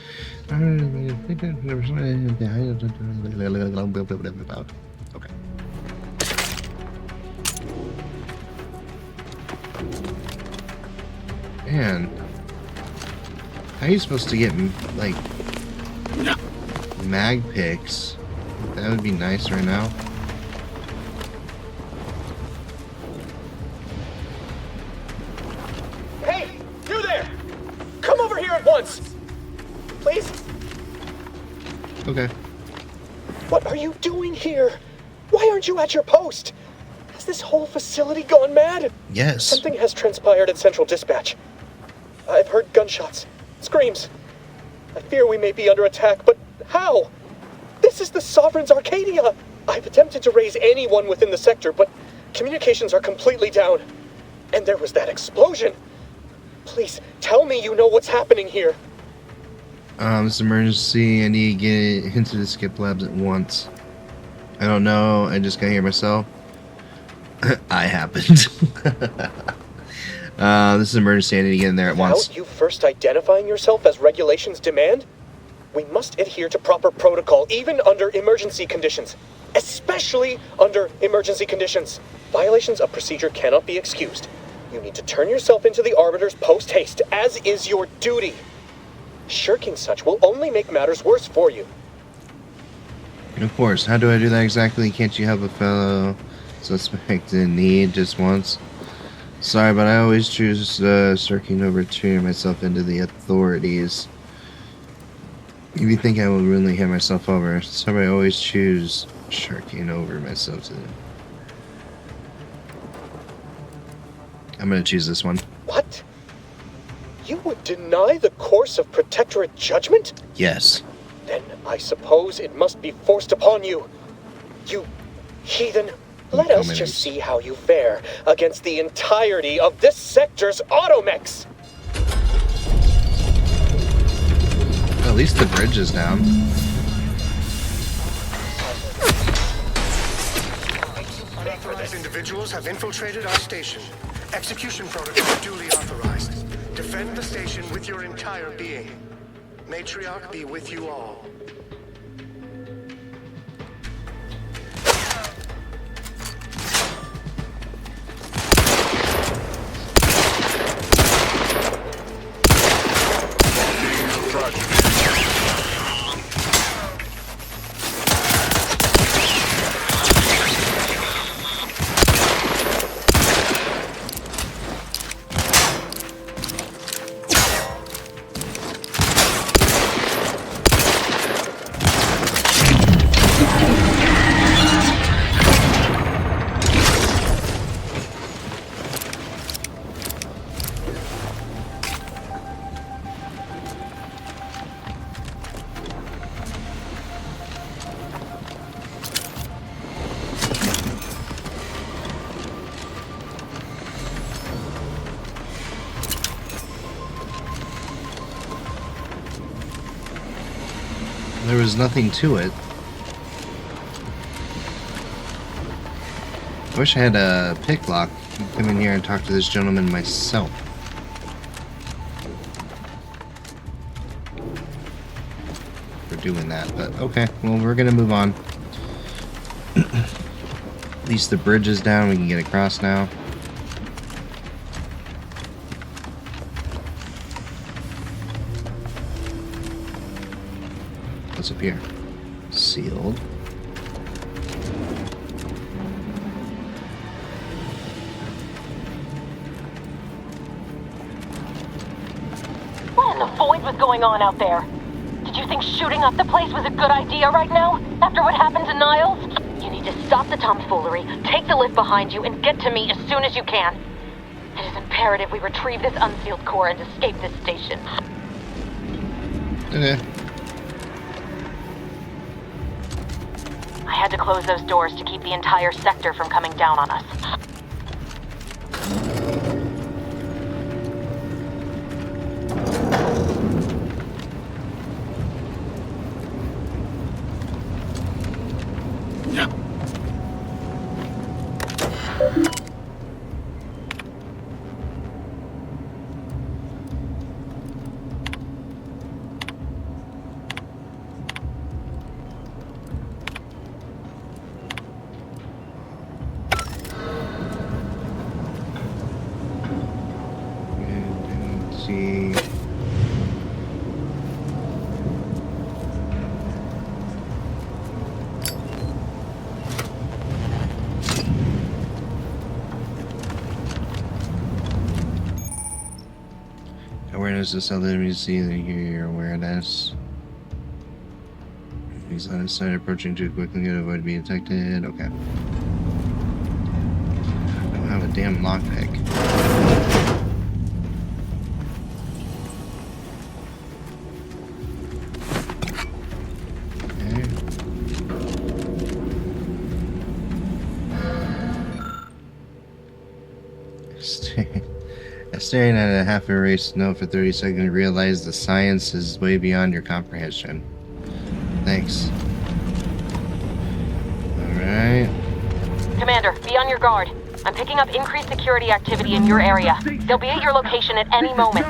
Okay. Man. How are you supposed to get, like, mag picks? That would be nice right now. Hey, you there! Come over here at once! Please? Okay. What are you doing here? Why aren't you at your post? Has this whole facility gone mad? Yes. Something has transpired at Central Dispatch. I've heard gunshots. Screams. I fear we may be under attack, but how? This is the Sovereign's Arcadia! I've attempted to raise anyone within the sector, but communications are completely down. And there was that explosion. Please, tell me you know what's happening here. This emergency. I need to get into the skip labs at once. I don't know. I just got here myself. I happened. This is emergency. I need to get in there at once. Without you first identifying yourself as regulations demand? We must adhere to proper protocol, even under emergency conditions. Especially under emergency conditions. Violations of procedure cannot be excused. You need to turn yourself into the Arbiters post-haste, as is your duty. Shirking such will only make matters worse for you. Of course. How do I do that exactly? Can't you help a fellow suspect in need just once? Sorry, but I always choose shirking over turning myself into the authorities. If you think I will really hand myself over, sorry, I always choose shirking over myself to them. I'm gonna choose this one. What? You would deny the course of Protectorate judgment? Yes. Then I suppose it must be forced upon you. You heathen. Let us just see how you fare against the entirety of this sector's automechs. At least the bridge is down. Unauthorized individuals have infiltrated our station. Execution protocol duly authorized. Defend the station with your entire being. Matriarch be with you all. There was nothing to it. I wish I had a pick lock. I'd come in here and talk to this gentleman myself. For doing that, but okay. Well, we're gonna move on. At least the bridge is down. We can get across now. What's up here? Sealed. What in the void was going on out there? Did you think shooting up the place was a good idea right now? After what happened to Niles? You need to stop the tomfoolery, take the lift behind you, and get to me as soon as you can. It is imperative we retrieve this unsealed core and escape this station. Okay. I had to close those doors to keep the entire sector from coming down on us. See. Awareness is something we see that your awareness. These line of sight approaching too quickly to avoid being detected. Okay. I don't have a damn lockpick. Staring at a half erased note for 30 seconds, realize the science is way beyond your comprehension. Thanks. Alright. Commander, be on your guard. I'm picking up increased security activity in your area. They'll be at your location at any moment.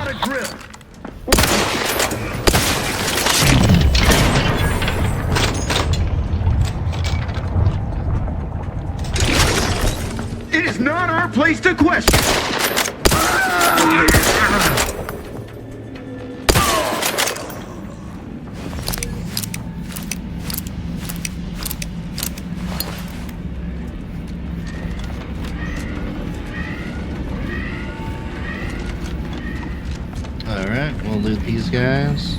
It is not our place to question. Alright, we'll loot these guys.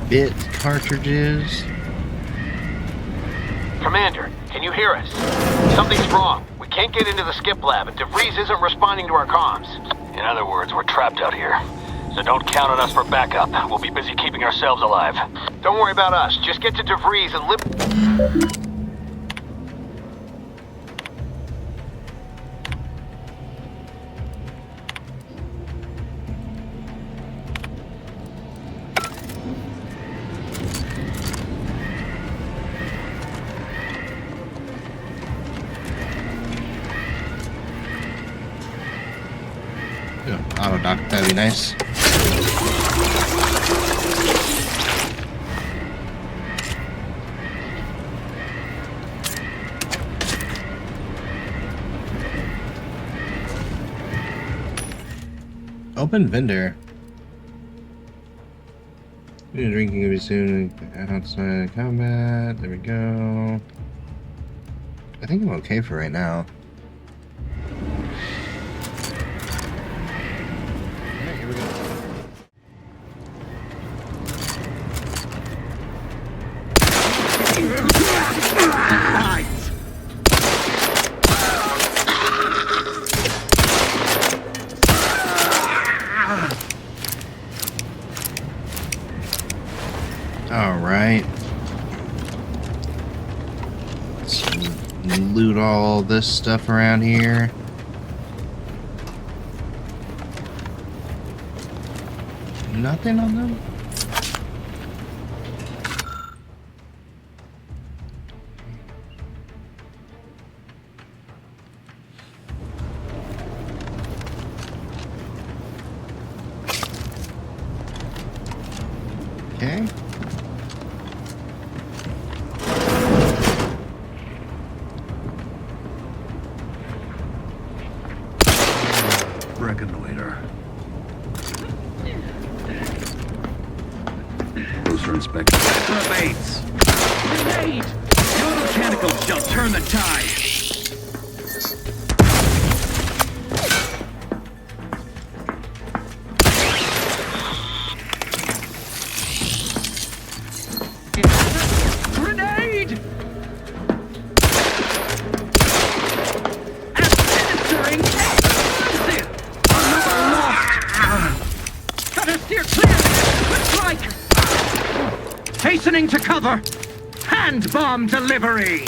Bit cartridges. Commander, Can you hear us? Something's wrong. We can't get into the skip lab, and DeVries isn't responding to our comms. In other words, we're trapped out here. So don't count on us for backup. We'll be busy keeping ourselves alive. Don't worry about us. Just get to DeVries and live... Auto dock, that'd be nice. Open vendor. Drinking will be soon outside combat. There we go. I think I'm okay for right now. Alright, here we go. Alright. Let's loot all this stuff around here. Nothing on them? Okay. Reconnoiter. Closer inspection. Reprobates! Grenade! Your mechanical shall turn the tide! Grenade! Administering explosive! Another lost! Better steer clear! Good strike! Hastening to cover! Hand bomb delivery!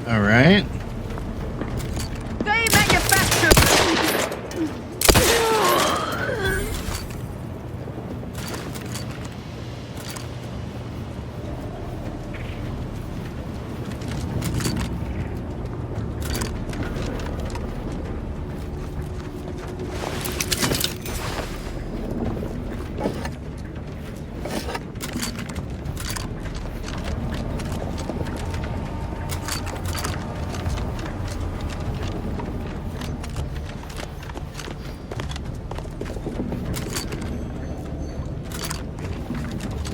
All right. They manufacture.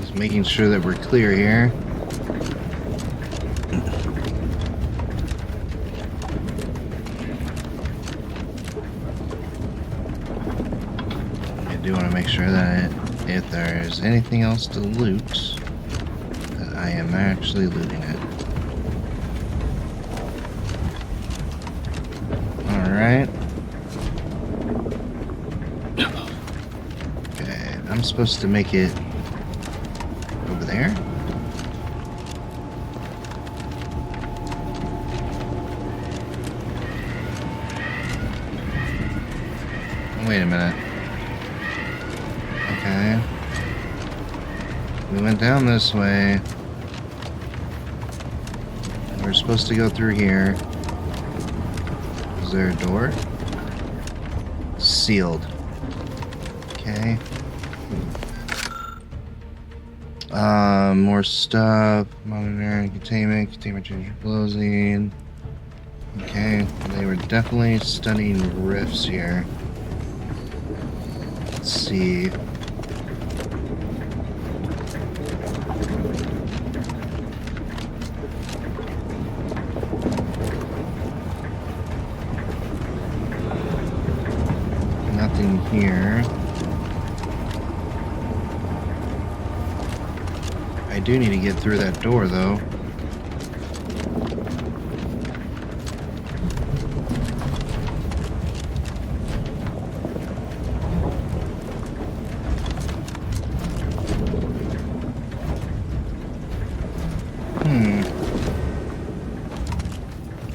Just making sure that we're clear here. I do want to make sure that if there's anything else to loot, that I am actually looting it. Alright. Okay, I'm supposed to make it over there. Wait a minute. Okay. We went down this way. We're supposed to go through here. Is there a door? Sealed. Okay. More stuff. Monitoring, containment change your closing. Okay, they were definitely studying rifts here. Let's see. Nothing here. I do need to get through that door, though.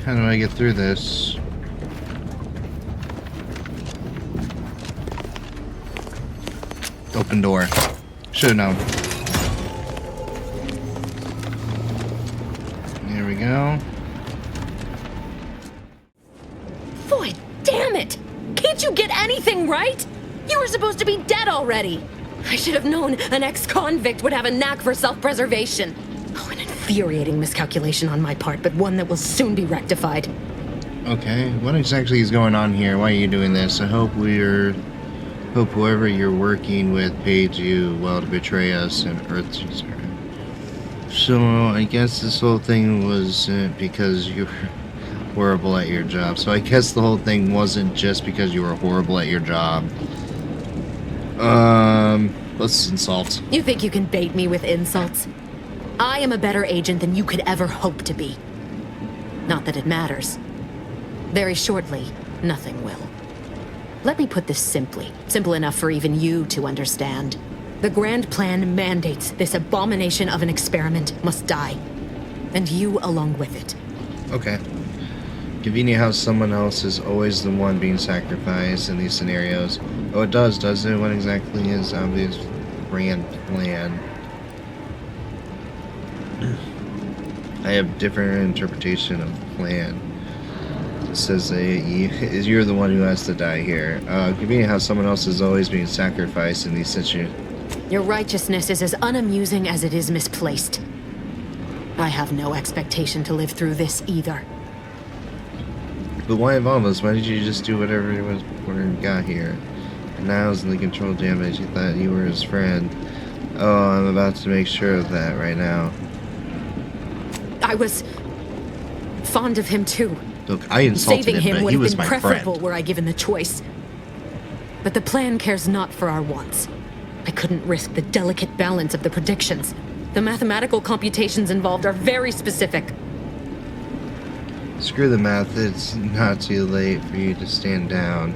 How do I get through this? Open door. Should've known. There we go. Boy, damn it! Can't you get anything right? You were supposed to be dead already. I should have known an ex-convict would have a knack for self-preservation. Oh, an infuriating miscalculation on my part, but one that will soon be rectified. Okay, what exactly is going on here? Why are you doing this? I hope whoever you're working with paid you well to betray us and Earth's concern. So, I guess this whole thing was because you were horrible at your job. So I guess the whole thing wasn't just because you were horrible at your job. Let's insult. You think you can bait me with insults? I am a better agent than you could ever hope to be. Not that it matters. Very shortly, nothing will. Let me put this simply, simple enough for even you to understand. The grand plan mandates this abomination of an experiment must die. And you along with it. Okay. Convenient how someone else is always the one being sacrificed in these scenarios. Oh, it does it? What exactly is obvious grand plan? I have different interpretation of the plan. It says you're the one who has to die here. Convenient how someone else is always being sacrificed in these situations. Your righteousness is as unamusing as it is misplaced. I have no expectation to live through this either. But why of all this? Why did you just do whatever it was before you got here? And now in the control damage, you thought you were his friend. Oh, I'm about to make sure of that right now. I was fond of him too. Look, I insulted Saving him but would he have was been my preferable friend. were I given the choice. But the plan cares not for our wants. I couldn't risk the delicate balance of the predictions. The mathematical computations involved are very specific. Screw the math, it's not too late for you to stand down.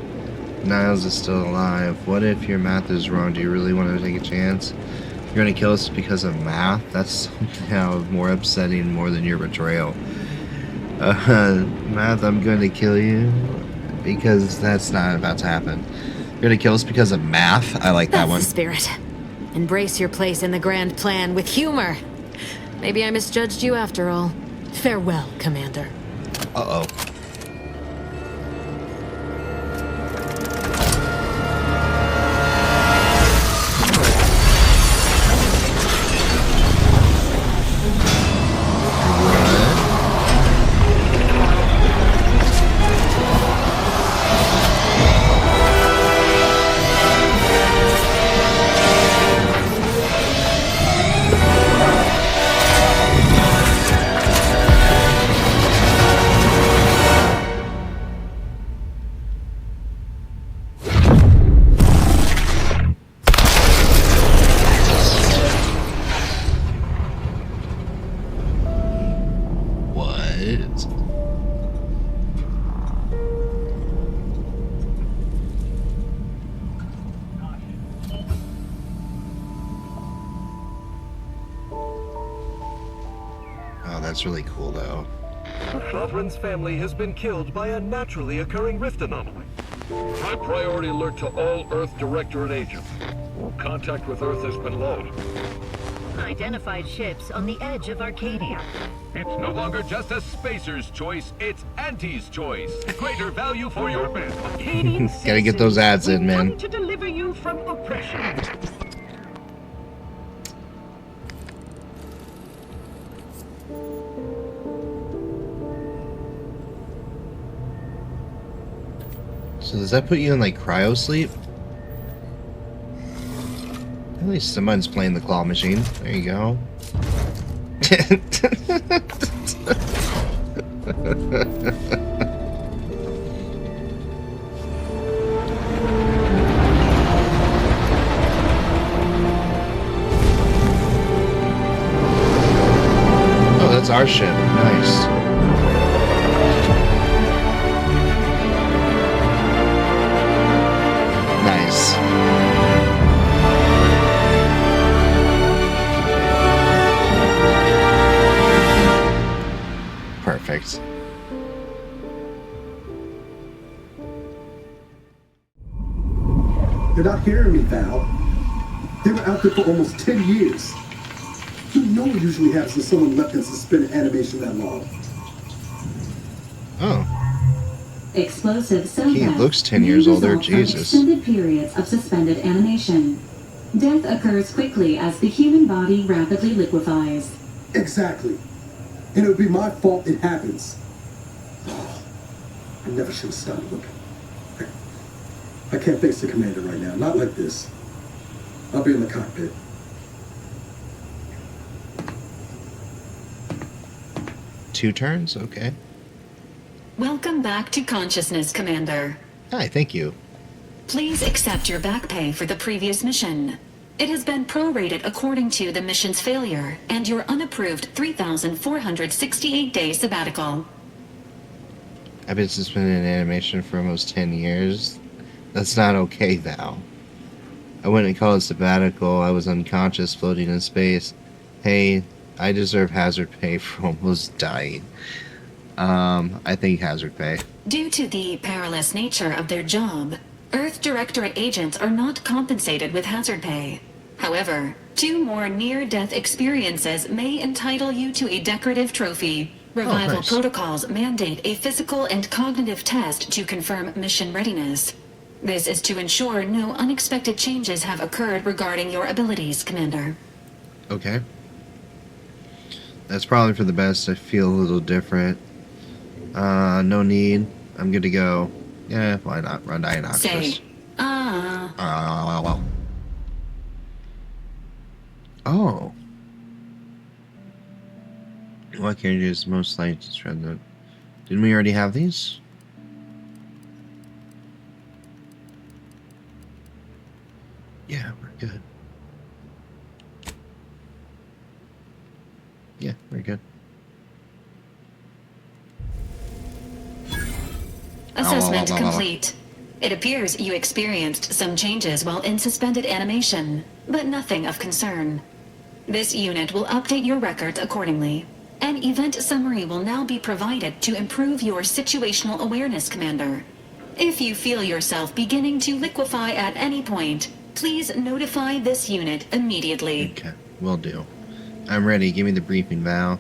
Niles is still alive. What if your math is wrong? Do you really want to take a chance? You're gonna kill us because of math? That's somehow more upsetting more than your betrayal. Math, I'm gonna kill you because that's not about to happen. You're gonna kill us because of math? I like that one. That's the spirit. Embrace your place in the grand plan with humor. Maybe I misjudged you after all. Farewell, Commander. Uh-oh. That's really cool, though. The Sovereign's family has been killed by a naturally occurring rift anomaly. High priority alert to all Earth Directorate agents. Contact with Earth has been low. Identified ships on the edge of Arcadia. It's no longer just a spacer's choice, it's Auntie's choice. Greater value for your men. Gotta get those ads in, man. To deliver you from oppression. So does that put you in like cryo sleep? At least someone's playing the claw machine. There you go. Oh, that's our ship. Nice. Nice. Perfect. They're not hearing me, Val. They were out there for almost 10 years. No one usually has someone left in suspended animation that long. Oh. Explosive cell He death looks 10 may years older, result from Jesus. Extended periods of suspended animation. Death occurs quickly as the human body rapidly liquefies. Exactly. And it would be my fault it happens. Oh, I never should have stopped looking. I can't face the commander right now. Not like this. I'll be in the cockpit. Two turns? Okay. Welcome back to consciousness, Commander. Hi, thank you. Please accept your back pay for the previous mission. It has been prorated according to the mission's failure and your unapproved 3,468-day sabbatical. I've been suspended in animation for almost 10 years. That's not okay, Val. I wouldn't call it sabbatical. I was unconscious floating in space. Hey, I deserve hazard pay for almost dying. I think hazard pay. Due to the perilous nature of their job, Earth Directorate agents are not compensated with hazard pay. However, 2 more near-death experiences may entitle you to a decorative trophy. Revival nice. protocols mandate a physical and cognitive test to confirm mission readiness. This is to ensure no unexpected changes have occurred regarding your abilities, Commander. Okay. That's probably for the best. I feel a little different. No need. I'm good to go. Yeah, why not? Run Dinoxus. Say, Oh. What characters most likely to try that? Didn't we already have these? Yeah, we're good. Yeah, we're good. Assessment complete. It appears you experienced some changes while in suspended animation, but nothing of concern. This unit will update your records accordingly. An event summary will now be provided to improve your situational awareness, Commander. If you feel yourself beginning to liquefy at any point, please notify this unit immediately. Okay, will do. I'm ready. Give me the briefing, Val.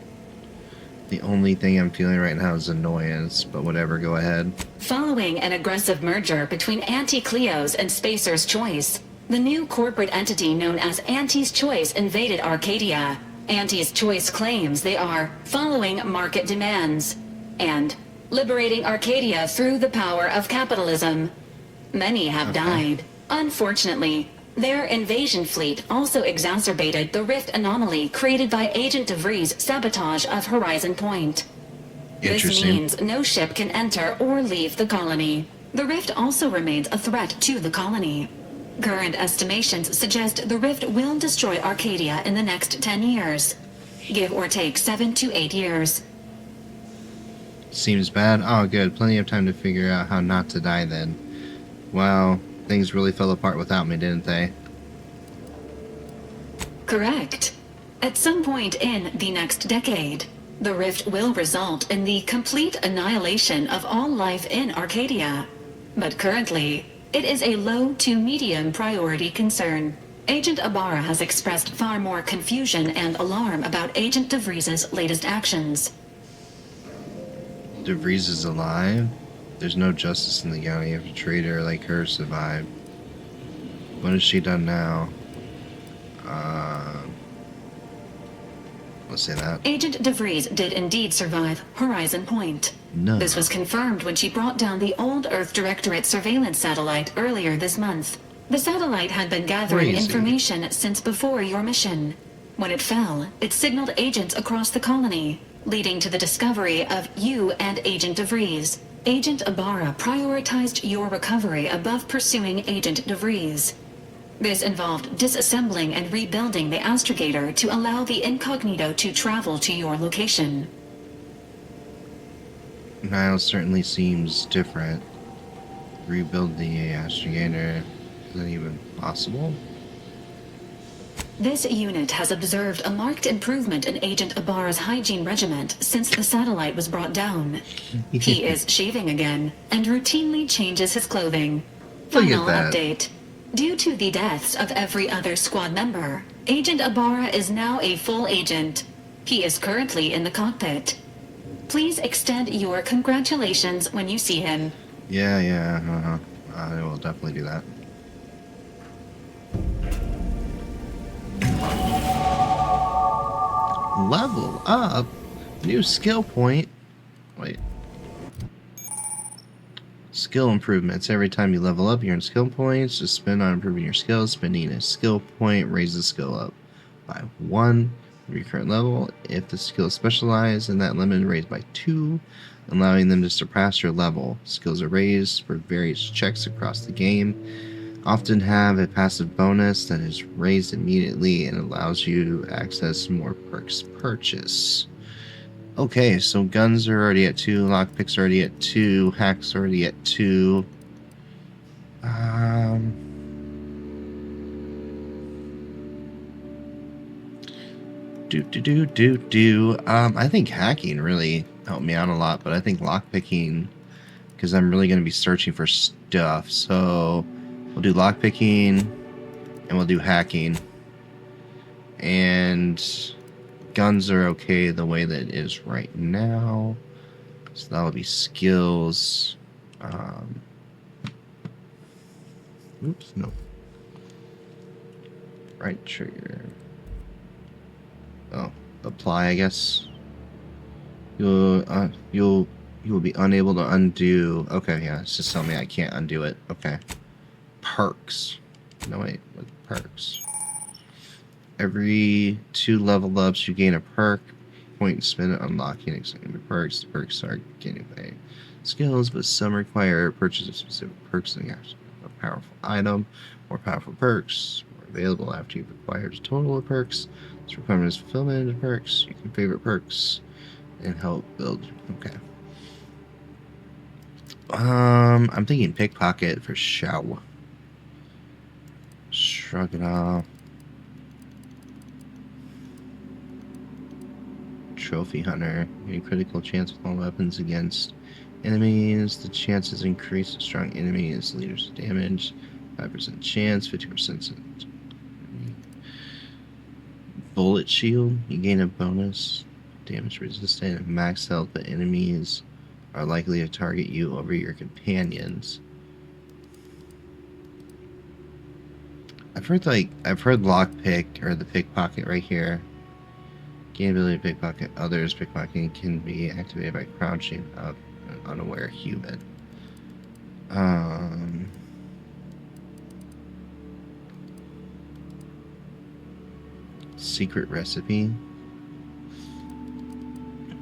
The only thing I'm feeling right now is annoyance, but whatever, go ahead. Following an aggressive merger between Anti-Cleo's and Spacer's Choice, the new corporate entity known as Anti's Choice invaded Arcadia. Anti's Choice claims they are following market demands and liberating Arcadia through the power of capitalism. Many have died. Unfortunately, their invasion fleet also exacerbated the rift anomaly created by Agent DeVries' sabotage of Horizon Point. This means no ship can enter or leave the colony. The rift also remains a threat to the colony. Current estimations suggest the rift will destroy Arcadia in the next 10 years. Give or take 7 to 8 years. Seems bad. Oh, good. Plenty of time to figure out how not to die then. Wow, things really fell apart without me, didn't they? Correct. At some point in the next decade, the rift will result in the complete annihilation of all life in Arcadia. But currently, it is a low to medium priority concern. Agent Ibarra has expressed far more confusion and alarm about Agent DeVries' latest actions. DeVries is alive? There's no justice in the county if a traitor like her survived. What has she done now? Let's say that. Agent DeVries did indeed survive Horizon Point. No. This was confirmed when she brought down the old Earth Directorate surveillance satellite earlier this month. The satellite had been gathering information since before your mission. When it fell, it signaled agents across the colony, leading to the discovery of you and Agent DeVries. Agent Ibarra prioritized your recovery above pursuing Agent DeVries. This involved disassembling and rebuilding the astrogator to allow the incognito to travel to your location. Niles certainly seems different. Rebuild the astrogator. Is that even possible? This unit has observed a marked improvement in Agent Ibarra's hygiene regimen since the satellite was brought down. He is shaving again and routinely changes his clothing. Final update. Due to the deaths of every other squad member, Agent Ibarra is now a full agent. He is currently in the cockpit. Please extend your congratulations when you see him. Yeah, I will definitely do that. Level up? New skill point? Wait. Skill improvements. Every time you level up, you earn skill points. Just spend on improving your skills. Spending a skill point raises the skill up by 1 of your current level. If the skill is specialized, then that limit is raised by 2, allowing them to surpass your level. Skills are raised for various checks across the game. Often have a passive bonus that is raised immediately and allows you to access more perks purchase. Okay, so guns are already at 2, lockpicks are already at 2, hacks are already at 2. I think hacking really helped me out a lot, but I think lockpicking, because I'm really going to be searching for stuff, so we'll do lockpicking and we'll do hacking. And guns are okay the way that it is right now. So that'll be skills. Oops, no. Right trigger. Oh, apply, I guess. You will be unable to undo. Okay, yeah, it's just telling me I can't undo it. Okay. Perks. No, wait, what perks? Every 2 level ups, you gain a perk. Point spent unlocking extended perks. The perks are gaining by skills, but some require purchase of specific perks. A powerful item, more powerful perks, more available after you've acquired a total of perks. This requirement is fulfillment of perks. You can favorite perks and help build. Okay. I'm thinking pickpocket for show. Shrug it off. Trophy hunter. A critical chance with all weapons against enemies. The chances increase. A strong enemy is leaders damage. 5% chance. 50% bullet shield. You gain a bonus. Damage resistant and max health, but enemies are likely to target you over your companions. I've heard lockpick or the pickpocket right here. Gain ability to pickpocket others. Pickpocketing can be activated by crouching up an unaware human. Secret recipe.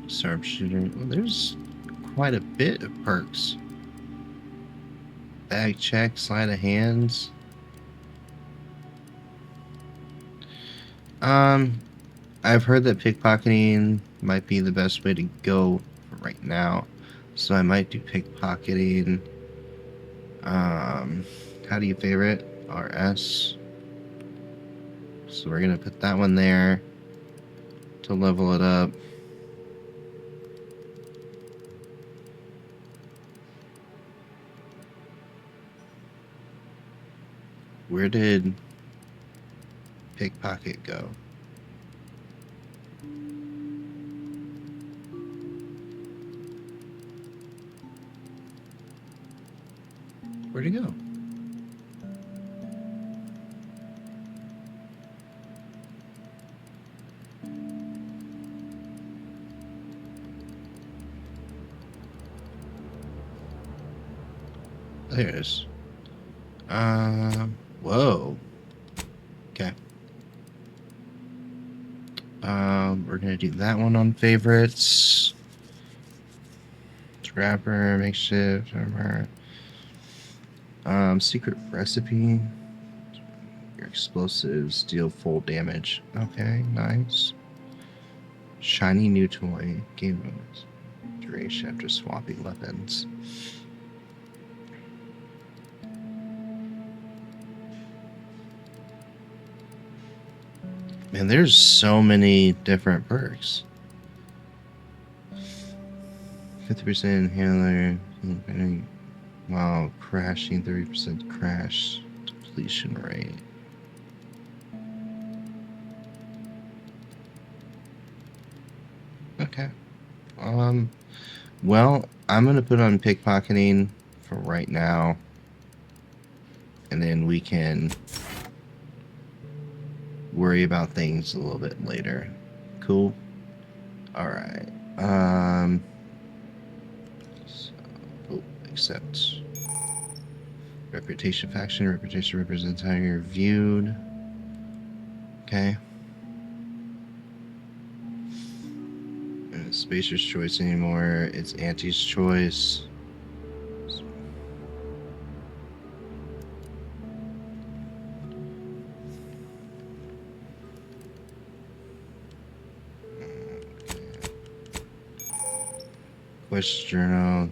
Sharpshooter. Well, there's quite a bit of perks. Bag check, sleight of hands. I've heard that pickpocketing might be the best way to go for right now, so I might do pickpocketing. How do you favorite? RS. So we're gonna put that one there to level it up. Where did pickpocket go? Where'd it go? There it is. Whoa. Okay. We're gonna do that one on favorites. Scrapper, makeshift, armor. Secret recipe. Your explosives deal full damage. Okay, nice. Shiny new toy. Game bonus. Duration after swapping weapons. Man, there's so many different perks. 50% inhaler while crashing, 30% crash depletion rate. Okay. Well, I'm gonna put on pickpocketing for right now, and then we can worry about things a little bit later. Cool. All right. Accept. Reputation faction. Reputation represents how you're viewed. Okay. Spacer's choice anymore. It's Auntie's choice. Quest journal.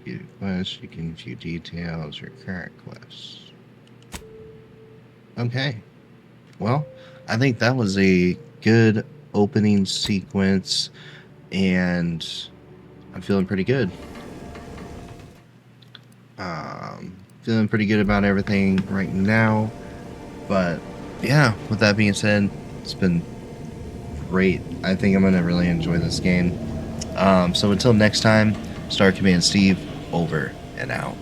View quest. You can view details. Your current quests. Okay. Well, I think that was a good opening sequence, and I'm feeling pretty good. Feeling pretty good about everything right now. But yeah, with that being said, it's been great. I think I'm gonna really enjoy this game. So until next time, Star Command Steve, over and out.